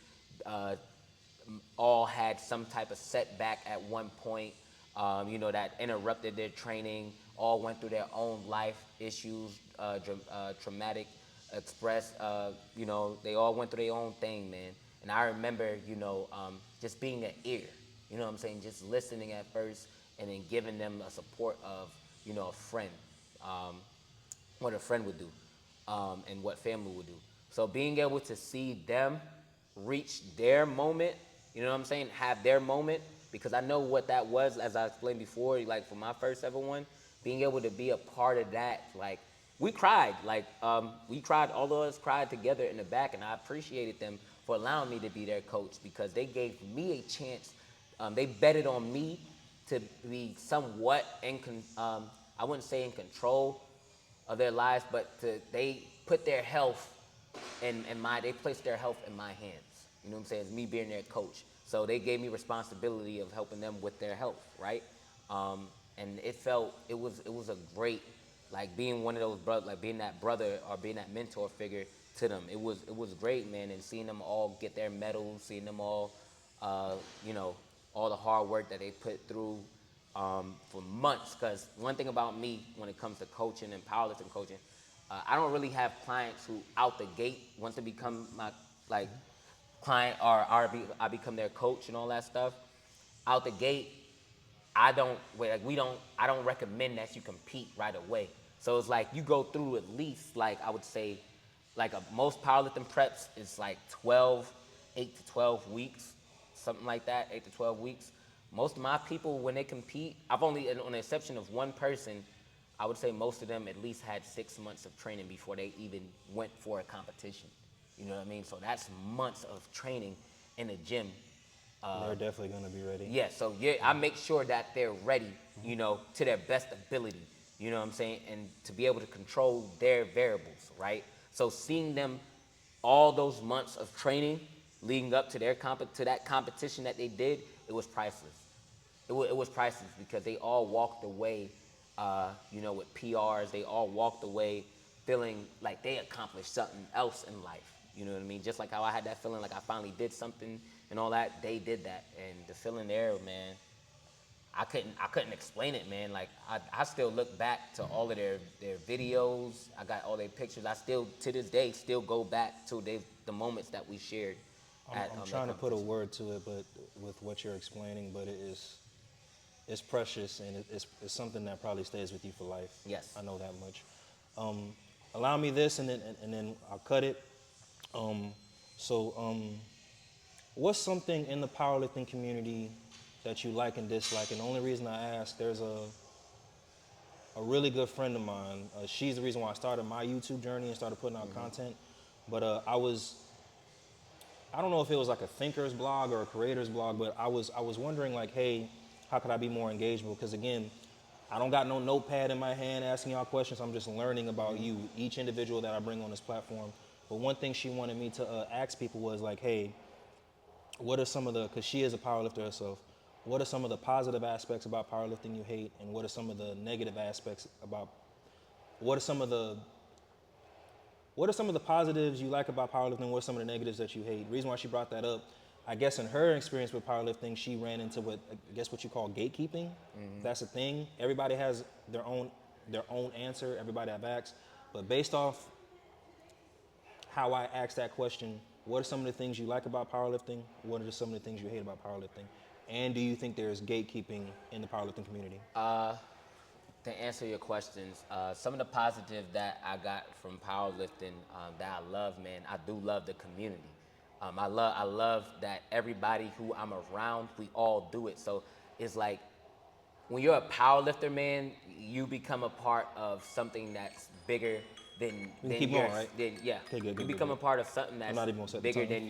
All had some type of setback at one point, that interrupted their training. All went through their own life issues, traumatic express. They all went through their own thing, man. And I remember, just being an ear. You know what I'm saying? Just listening at first, and then giving them a support of, a friend, what a friend would do, and what family would do. So being able to see them reach their moment, you know what I'm saying, have their moment, because I know what that was, as I explained before, like for my first ever one, being able to be a part of that, like, we cried, all of us cried together in the back, and I appreciated them for allowing me to be their coach, because they gave me a chance. They betted on me to be somewhat I wouldn't say in control of their lives, but they put their health they placed their health in my hands. You know what I'm saying? It's me being their coach. So they gave me responsibility of helping them with their health, right? And it was a great, like being one of those brothers, like being that brother or being that mentor figure to them. It was great, man, and seeing them all get their medals, seeing them all, you know, all the hard work that they put through for months. Because one thing about me when it comes to coaching and powerlifting coaching, I don't really have clients who out the gate once they become my like client or I become their coach and all that stuff. Out the gate, I don't recommend that you compete right away. So it's like you go through at least, like I would say, like most powerlifting preps is like 8 to 12 weeks, something like that, 8 to 12 weeks. Most of my people, when they compete, I've only, on the exception of one person, I would say most of them at least had 6 months of training before they even went for a competition. You know what I mean? So that's months of training in the gym. They're definitely going to be ready. Yeah, so I make sure that they're ready, you know, to their best ability, you know what I'm saying, and to be able to control their variables, right? So seeing them all those months of training leading up to that competition that they did, it was priceless. It was priceless because they all walked away, you know, with PRs. They all walked away feeling like they accomplished something else in life. You know what I mean? Just like how I had that feeling like I finally did something and all that, they did that. And the feeling there, man, I couldn't explain it, man. Like I still look back to all of their videos. I got all their pictures. I still, to this day, still go back to the moments that we shared. I'm trying to put a word to it, but with what you're explaining, but it's precious and it's something that probably stays with you for life. Yes. I know that much. Allow me this, and then I'll cut it. What's something in the powerlifting community that you like and dislike? And the only reason I ask, there's a really good friend of mine. She's the reason why I started my YouTube journey and started putting out content. But I don't know if it was like a thinker's blog or a creator's blog, but I was wondering like, hey, how could I be more engageable? Because again, I don't got no notepad in my hand asking y'all questions. I'm just learning about you, each individual that I bring on this platform. But one thing she wanted me to ask people was like, hey, what are some of the, because she is a powerlifter herself, what are some of the positive aspects about powerlifting you hate, and what are some of the negative aspects about, what are some of the positives you like about powerlifting, what are some of the negatives that you hate? The reason why she brought that up, I guess in her experience with powerlifting, she ran into what you call gatekeeping. That's a thing. Everybody has their own answer, everybody have asked, but based off how I asked that question, what are some of the things you like about powerlifting? What are some of the things you hate about powerlifting? And do you think there's gatekeeping in the powerlifting community? To answer your questions, some of the positive that I got from powerlifting that I love, man, I do love the community. I love that everybody who I'm around, we all do it. So it's like when you're a powerlifter, man, you become a part of something that's bigger than keep yours. going, right? Okay, good, You become a part of something that's bigger than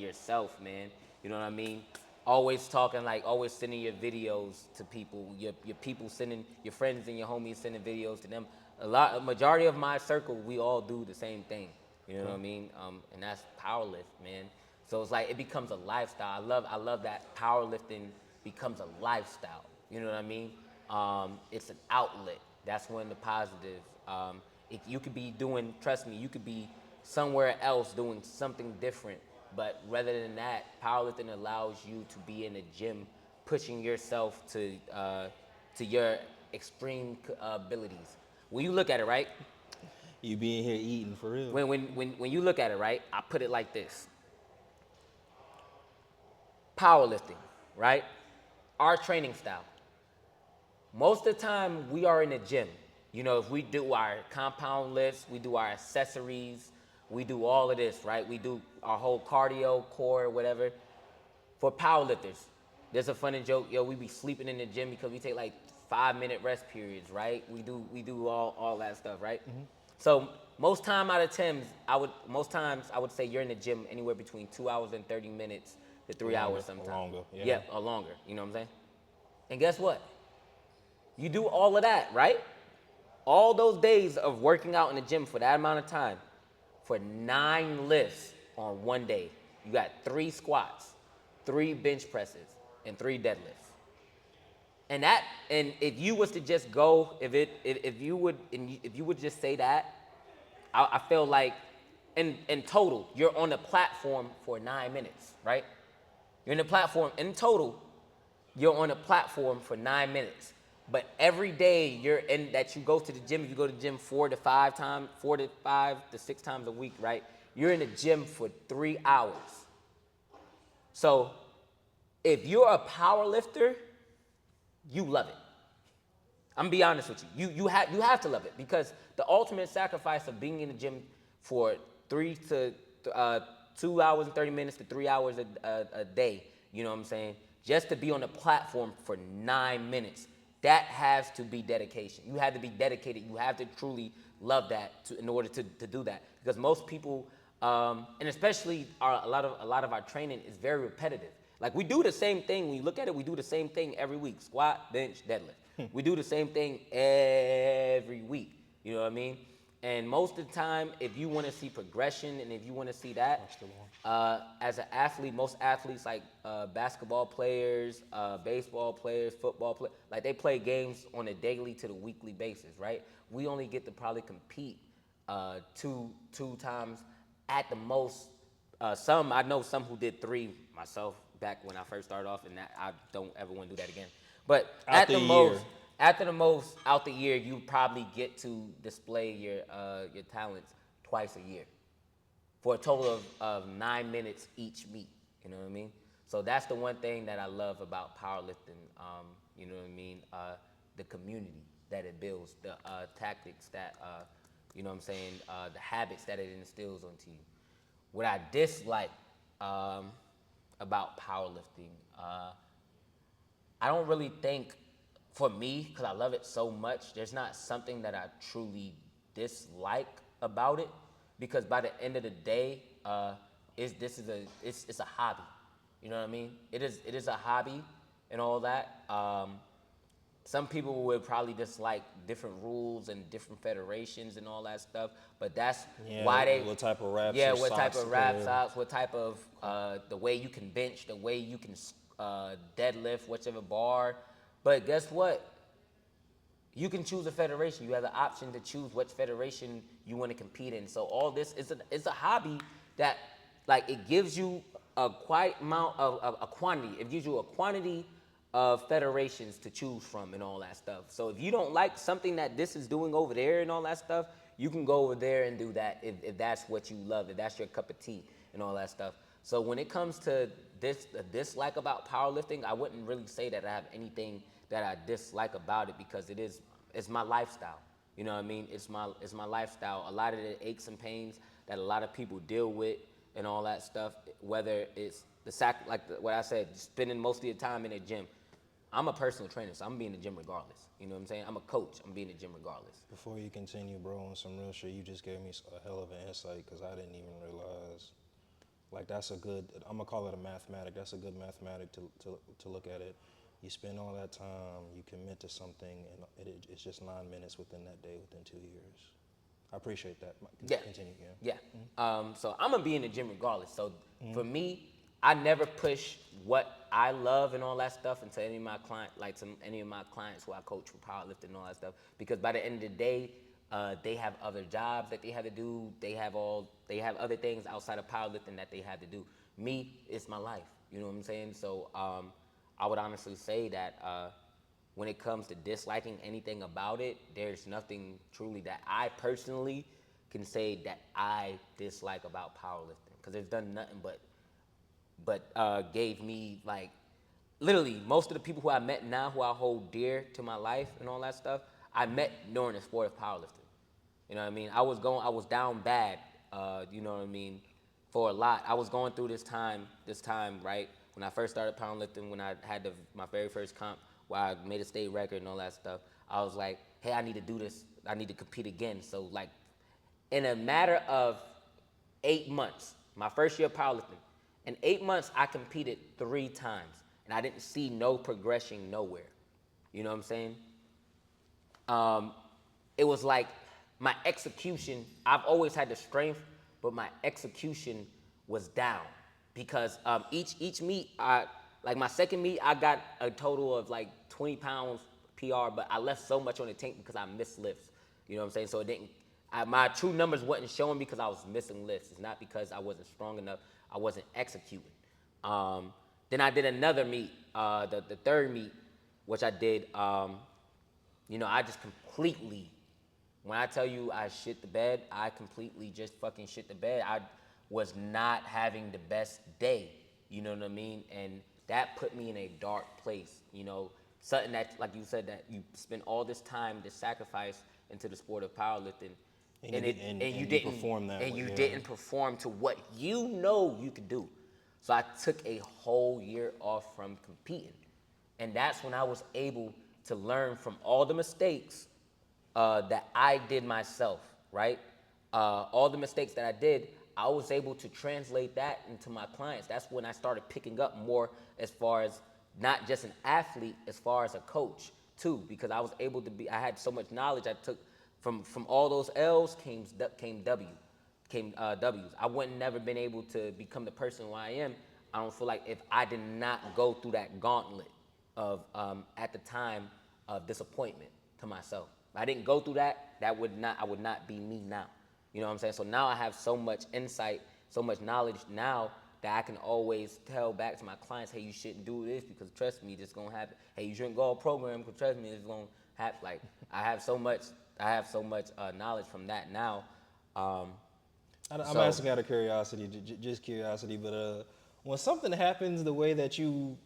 yourself, man. You know what I mean? Always talking, like always sending your videos to people, your people sending, your friends and your homies sending videos to them. A majority of my circle, we all do the same thing. You know what I mean? And that's powerlift, man. So it's like it becomes a lifestyle. I love that powerlifting becomes a lifestyle. You know what I mean? It's an outlet. That's one of the positive. You could be doing, trust me, you could be somewhere else doing something different. But rather than that, powerlifting allows you to be in the gym, pushing yourself to your extreme abilities. When you look at it, right? You being here eating for real. When you look at it, right? I put it like this. Powerlifting, right? Our training style. Most of the time, we are in the gym. You know, if we do our compound lifts, we do our accessories, we do all of this, right? We do our whole cardio, core, whatever. For powerlifters, there's a funny joke, we be sleeping in the gym because we take like 5-minute rest periods, right? We do all that stuff, right? So most times I would say you're in the gym anywhere between 2 hours and 30 minutes to 3 hours sometimes. Or longer, Yeah, or longer, you know what I'm saying? And guess what? You do all of that, right? All those days of working out in the gym for that amount of time, for 9 lifts on one day. You got 3 squats, 3 bench presses, and 3 deadlifts. And if you was to just go, if you would just say that, I feel like in total, you're on the platform for 9 minutes, right? You're in the platform in total, you're on a platform for 9 minutes. But every day that you go to the gym, if you go to the gym 4 to 5 to 6 times a week, right? You're in the gym for 3 hours. So if you're a power lifter, you love it. I'm gonna be honest with you. You have to love it, because the ultimate sacrifice of being in the gym for 2 hours and 30 minutes to 3 hours a day, you know what I'm saying? Just to be on the platform for 9 minutes, that has to be dedication. You have to be dedicated. You have to truly love that in order to do that. Because most people, and especially a lot of our training is very repetitive. Like, we do the same thing. When you look at it, we do the same thing every week: squat, bench, deadlift. We do the same thing every week. You know what I mean? And most of the time, if you want to see progression and if you want to see that, as an athlete, most athletes, like basketball players, baseball players, football players, like, they play games on a daily to the weekly basis, right? We only get to probably compete two times at the most. I know some who did 3, myself, back when I first started off, and that I don't ever want to do that again. But at the most, out the year, you probably get to display your talents twice a year, for a total of 9 minutes each meet. You know what I mean? So that's the one thing that I love about powerlifting. You know what I mean? The community that it builds, the tactics that you know what I'm saying, the habits that it instills onto you. What I dislike about powerlifting, I don't really think, for me, because I love it so much, there's not something that I truly dislike about it, because by the end of the day, it's a hobby. You know what I mean? It is a hobby and all that. Some people would probably dislike different rules and different federations and all that stuff, but that's why they. What type of wraps? Yeah, what type of wrap socks? What type of the way you can bench, the way you can deadlift, whichever bar. But guess what? You can choose a federation. You have the option to choose which federation you want to compete in. So all this is a hobby that, like, it gives you a quite amount of a quantity. It gives you a quantity of federations to choose from and all that stuff. So if you don't like something that this is doing over there and all that stuff, you can go over there and do that if that's what you love, if that's your cup of tea and all that stuff. So when it comes to dislike about powerlifting, I wouldn't really say that I have anything that I dislike about it, because it's my lifestyle. You know what I mean? It's my lifestyle. A lot of the aches and pains that a lot of people deal with and all that stuff, whether it's what I said, spending most of your time in the gym. I'm a personal trainer, so I'm gonna be in the gym regardless. You know what I'm saying? I'm a coach. I'm gonna be in the gym regardless. Before you continue, bro, on some real shit, you just gave me a hell of an insight, because I didn't even realize. Like, that's a good, I'm gonna call it a mathematic. That's a good mathematic to look at it. You spend all that time, you commit to something, and it's just 9 minutes within that day, within 2 years. I appreciate that. Continue, yeah. So I'm gonna be in the gym regardless. So for me, I never push what I love and all that stuff into any of my clients who I coach for powerlifting and all that stuff. Because by the end of the day, they have other jobs that they have to do. They have other things outside of powerlifting that they have to do. Me, it's my life. You know what I'm saying? So I would honestly say that when it comes to disliking anything about it, there's nothing truly that I personally can say that I dislike about powerlifting, because it's done nothing but gave me, like, literally most of the people who I met now, who I hold dear to my life and all that stuff, I met during the sport of powerlifting. You know what I mean? I was down bad, you know what I mean, for a lot. I was going through this time, right, when I first started powerlifting, when I had my very first comp, where I made a state record and all that stuff. I was like, hey, I need to do this. I need to compete again. So, like, in a matter of 8 months, my first year of powerlifting, in 8 months, I competed 3 times, and I didn't see no progression nowhere. You know what I'm saying? It was like my execution, I've always had the strength, but my execution was down because each meet, like my second meet, I got a total of like 20 pounds PR, but I left so much on the tank because I missed lifts. You know what I'm saying? So it didn't, my true numbers wasn't showing because I was missing lifts. It's not because I wasn't strong enough. I wasn't executing. Then I did another meet, the third meet, which I did. You know, I just completely, when I tell you I shit the bed, I completely just fucking shit the bed. I was not having the best day, you know what I mean? And that put me in a dark place, you know, something that, like you said, that you spend all this time, this sacrifice into the sport of powerlifting, and you didn't perform that, and you didn't perform to what you know you could do. So I took a whole year off from competing, and that's when I was able to learn from all the mistakes that I did myself, right? All the mistakes that I did, I was able to translate that into my clients. That's when I started picking up more as far as not just an athlete, as far as a coach too, because I was able to be, I had so much knowledge I took from all those L's came W's. I wouldn't never been able to become the person who I am. I don't feel like if I did not go through that gauntlet of at the time of disappointment to myself. If I didn't go through that, I would not be me now. You know what I'm saying? So now I have so much insight, so much knowledge now that I can always tell back to my clients, hey, you shouldn't do this because trust me, this is gonna happen. Hey, you shouldn't go a program because trust me, it's gonna happen. Like I have so much knowledge from that now. I'm asking out of curiosity, just curiosity, but when something happens the way that you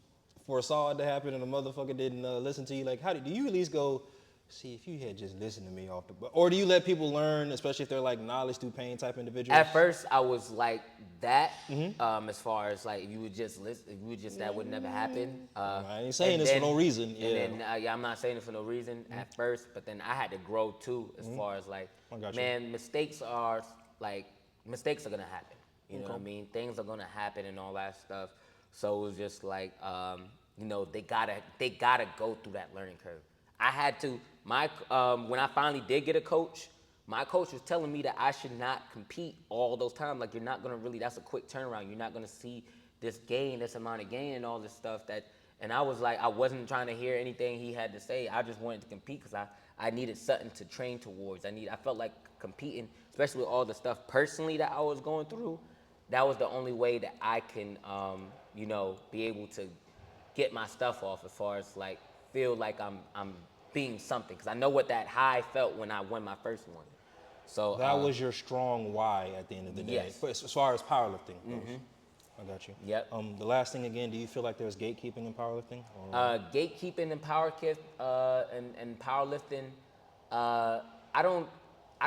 foresaw it to happen and the motherfucker didn't listen to you, like do you at least go, see, if you had just listened to me off the, or do you let people learn, especially if they're like knowledge through pain type individuals? At first, I was like that, as far as like if you would just listen, if you would just that would never happen. I ain't saying this for no reason. Yeah. And then I'm not saying it for no reason at first, but then I had to grow too, as far as like, man, mistakes are gonna happen. You know what I mean? Things are gonna happen and all that stuff. So it was just like, you know, they gotta go through that learning curve. I had to, when I finally did get a coach, my coach was telling me that I should not compete all those times. Like, you're not gonna really, that's a quick turnaround. You're not gonna see this amount of gain and all this stuff and I was like, I wasn't trying to hear anything he had to say. I just wanted to compete because I needed something to train towards. I felt like competing, especially with all the stuff personally that I was going through, that was the only way that I can, you know, be able to get my stuff off as far as like, feel like I'm being something, because I know what that high felt when I won my first one. So that was your strong why at the end of the day. Yes. As far as powerlifting goes. I got you. Yep. The last thing again, do you feel like there's gatekeeping in powerlifting? Gatekeeping in and powerlifting, I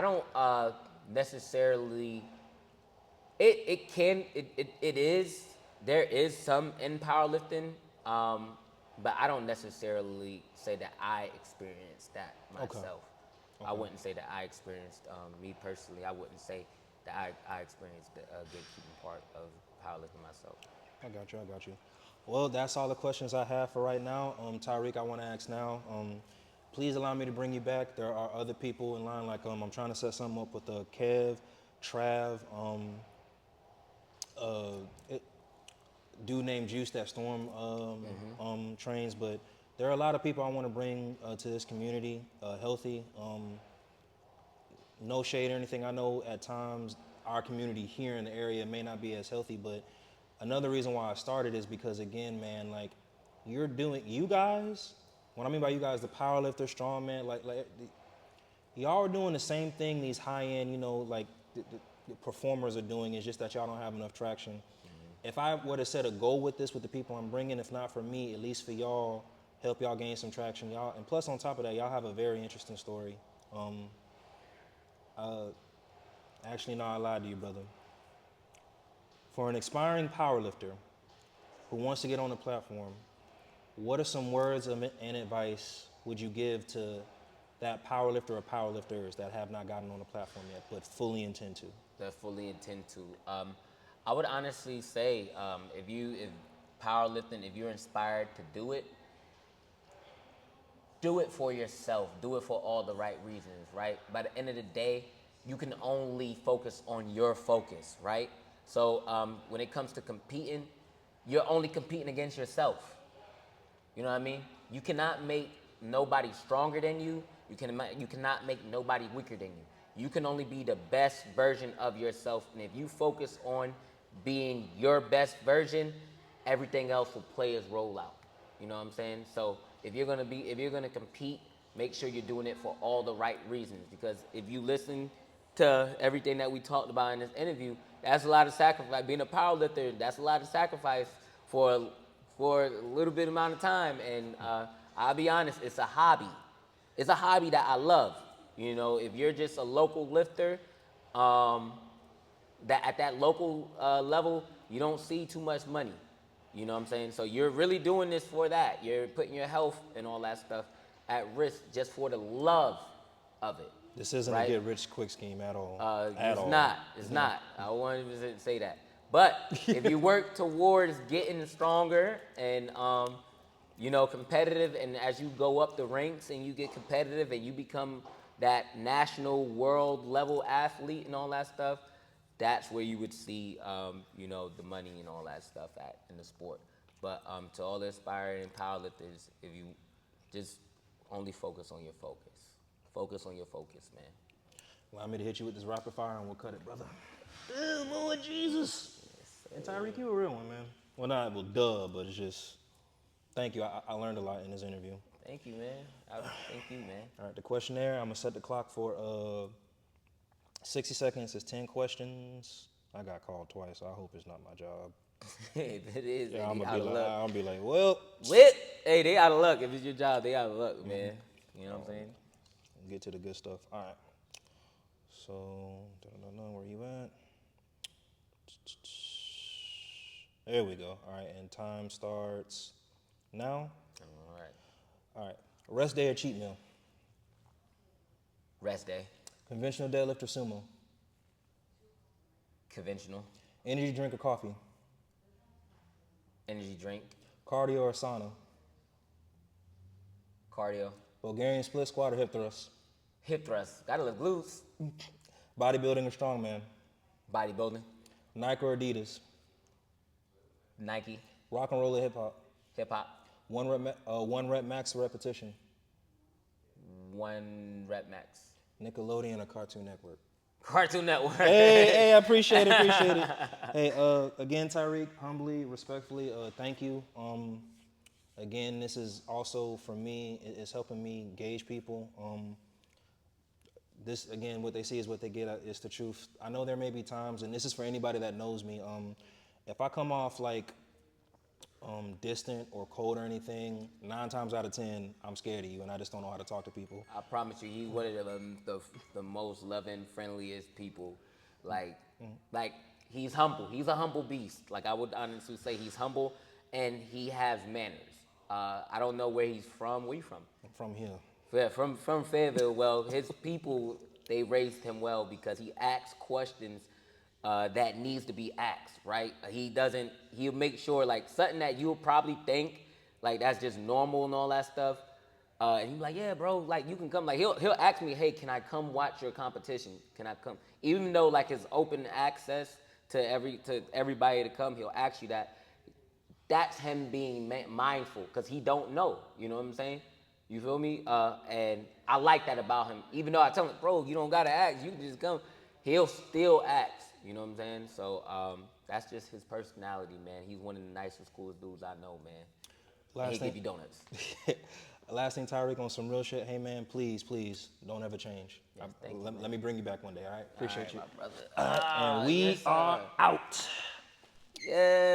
don't necessarily. It is. There is some in powerlifting, but I don't necessarily say that I experienced that myself. Okay. I wouldn't say that I experienced, me personally, I wouldn't say that I experienced the gatekeeping part of powerlifting myself. I got you. Well, that's all the questions I have for right now. Tiraq, I want to ask now, please allow me to bring you back. There are other people in line, like I'm trying to set something up with Kev, Trav, dude named Juice that Storm trains, but there are a lot of people I want to bring to this community, healthy. No shade or anything. I know at times our community here in the area may not be as healthy, but another reason why I started is because, again, man, like you guys, what I mean by you guys, the powerlifter, strongman, like y'all are doing the same thing these high-end, you know, like the performers are doing. It's just that y'all don't have enough traction. If I were to set a goal with this, with the people I'm bringing, if not for me, at least for y'all, help y'all gain some traction, y'all. And plus, on top of that, y'all have a very interesting story. Actually, no, I lied to you, brother. For an aspiring powerlifter who wants to get on the platform, what are some words and advice would you give to that powerlifter or powerlifters that have not gotten on the platform yet, but fully intend to? That fully intend to. I would honestly say, if powerlifting, if you're inspired to do it, do it for yourself. Do it for all the right reasons, right? By the end of the day, you can only focus on your focus, right? So when it comes to competing, you're only competing against yourself. You know what I mean? You cannot make nobody stronger than you. You cannot make nobody weaker than you. You can only be the best version of yourself. And if you focus on being your best version, everything else will play its role out. You know what I'm saying? So if you're gonna compete, make sure you're doing it for all the right reasons. Because if you listen to everything that we talked about in this interview, that's a lot of sacrifice. Being a powerlifter, that's a lot of sacrifice for a little bit amount of time. And I'll be honest, it's a hobby. It's a hobby that I love. You know, if you're just a local lifter, that at that local level, you don't see too much money. You know what I'm saying? So you're really doing this for that. You're putting your health and all that stuff at risk just for the love of it. This isn't right? a get-rich-quick scheme at all. It's not. I wanted to say that. But if you work towards getting stronger and, competitive, and as you go up the ranks and you get competitive and you become that national world level athlete and all that stuff, that's where you would see, the money and all that stuff in the sport. But to all the aspiring powerlifters, if you just only focus on your focus. Focus on your focus, man. Allow me to hit you with this rapid fire and we'll cut it, brother. Lord Jesus. Yes, and Tiraq, you a real one, man. Well, duh, but it's just, thank you. I learned a lot in this interview. Thank you, man. Thank you, man. All right, the questionnaire, I'm going to set the clock for 60 seconds. It's 10 questions. I got called twice, so I hope it's not my job. It is. Yeah, I'm going to be like, well. Hey, they out of luck. If it's your job, they out of luck, man. You know what I'm saying? Get to the good stuff. All right. So, where you at? There we go. All right, and time starts now. All right. Rest day or cheat meal? Rest day. Conventional deadlift or sumo? Conventional. Energy drink or coffee? Energy drink. Cardio or sauna? Cardio. Bulgarian split squat or hip thrust? Hip thrust. Gotta lift glutes. Bodybuilding or strongman? Bodybuilding. Nike or Adidas? Nike. Rock and roll or hip hop? Hip hop. One rep max or repetition? 1 rep max. Nickelodeon or Cartoon Network? Cartoon Network. Hey, I appreciate it. Hey, again, Tiraq, humbly, respectfully, thank you. Again, this is also, for me, it's helping me gauge people. This, again, what they see is what they get. It's the truth. I know there may be times, and this is for anybody that knows me, if I come off like distant or cold or anything, 9 times out of 10, I'm scared of you, and I just don't know how to talk to people. I promise you, he's one of the most loving, friendliest people. Like he's humble. He's a humble beast. Like, I would honestly say he's humble, and he has manners. I don't know where he's from. Where you from? I'm from here. Yeah, from Fayettevilles. Well, his people, they raised him well because he asks questions that needs to be asked, right? He'll make sure, like, something that you'll probably think, like, that's just normal and all that stuff. And he's like, yeah, bro, like, you can come. Like, he'll ask me, hey, can I come watch your competition? Can I come? Even though, like, it's open access to everybody to come, he'll ask you that. That's him being mindful, because he don't know. You know what I'm saying? You feel me? And I like that about him. Even though I tell him, bro, you don't got to ask. You can just come. He'll still ask. You know what I'm saying? So that's just his personality, man. He's one of the nicest, coolest dudes I know, man. And he give you donuts. Last thing, Tiraq, on some real shit. Hey, man, please, don't ever change. Yes, Let me bring you back one day, all right? Appreciate you. My brother. And we are out. Yeah.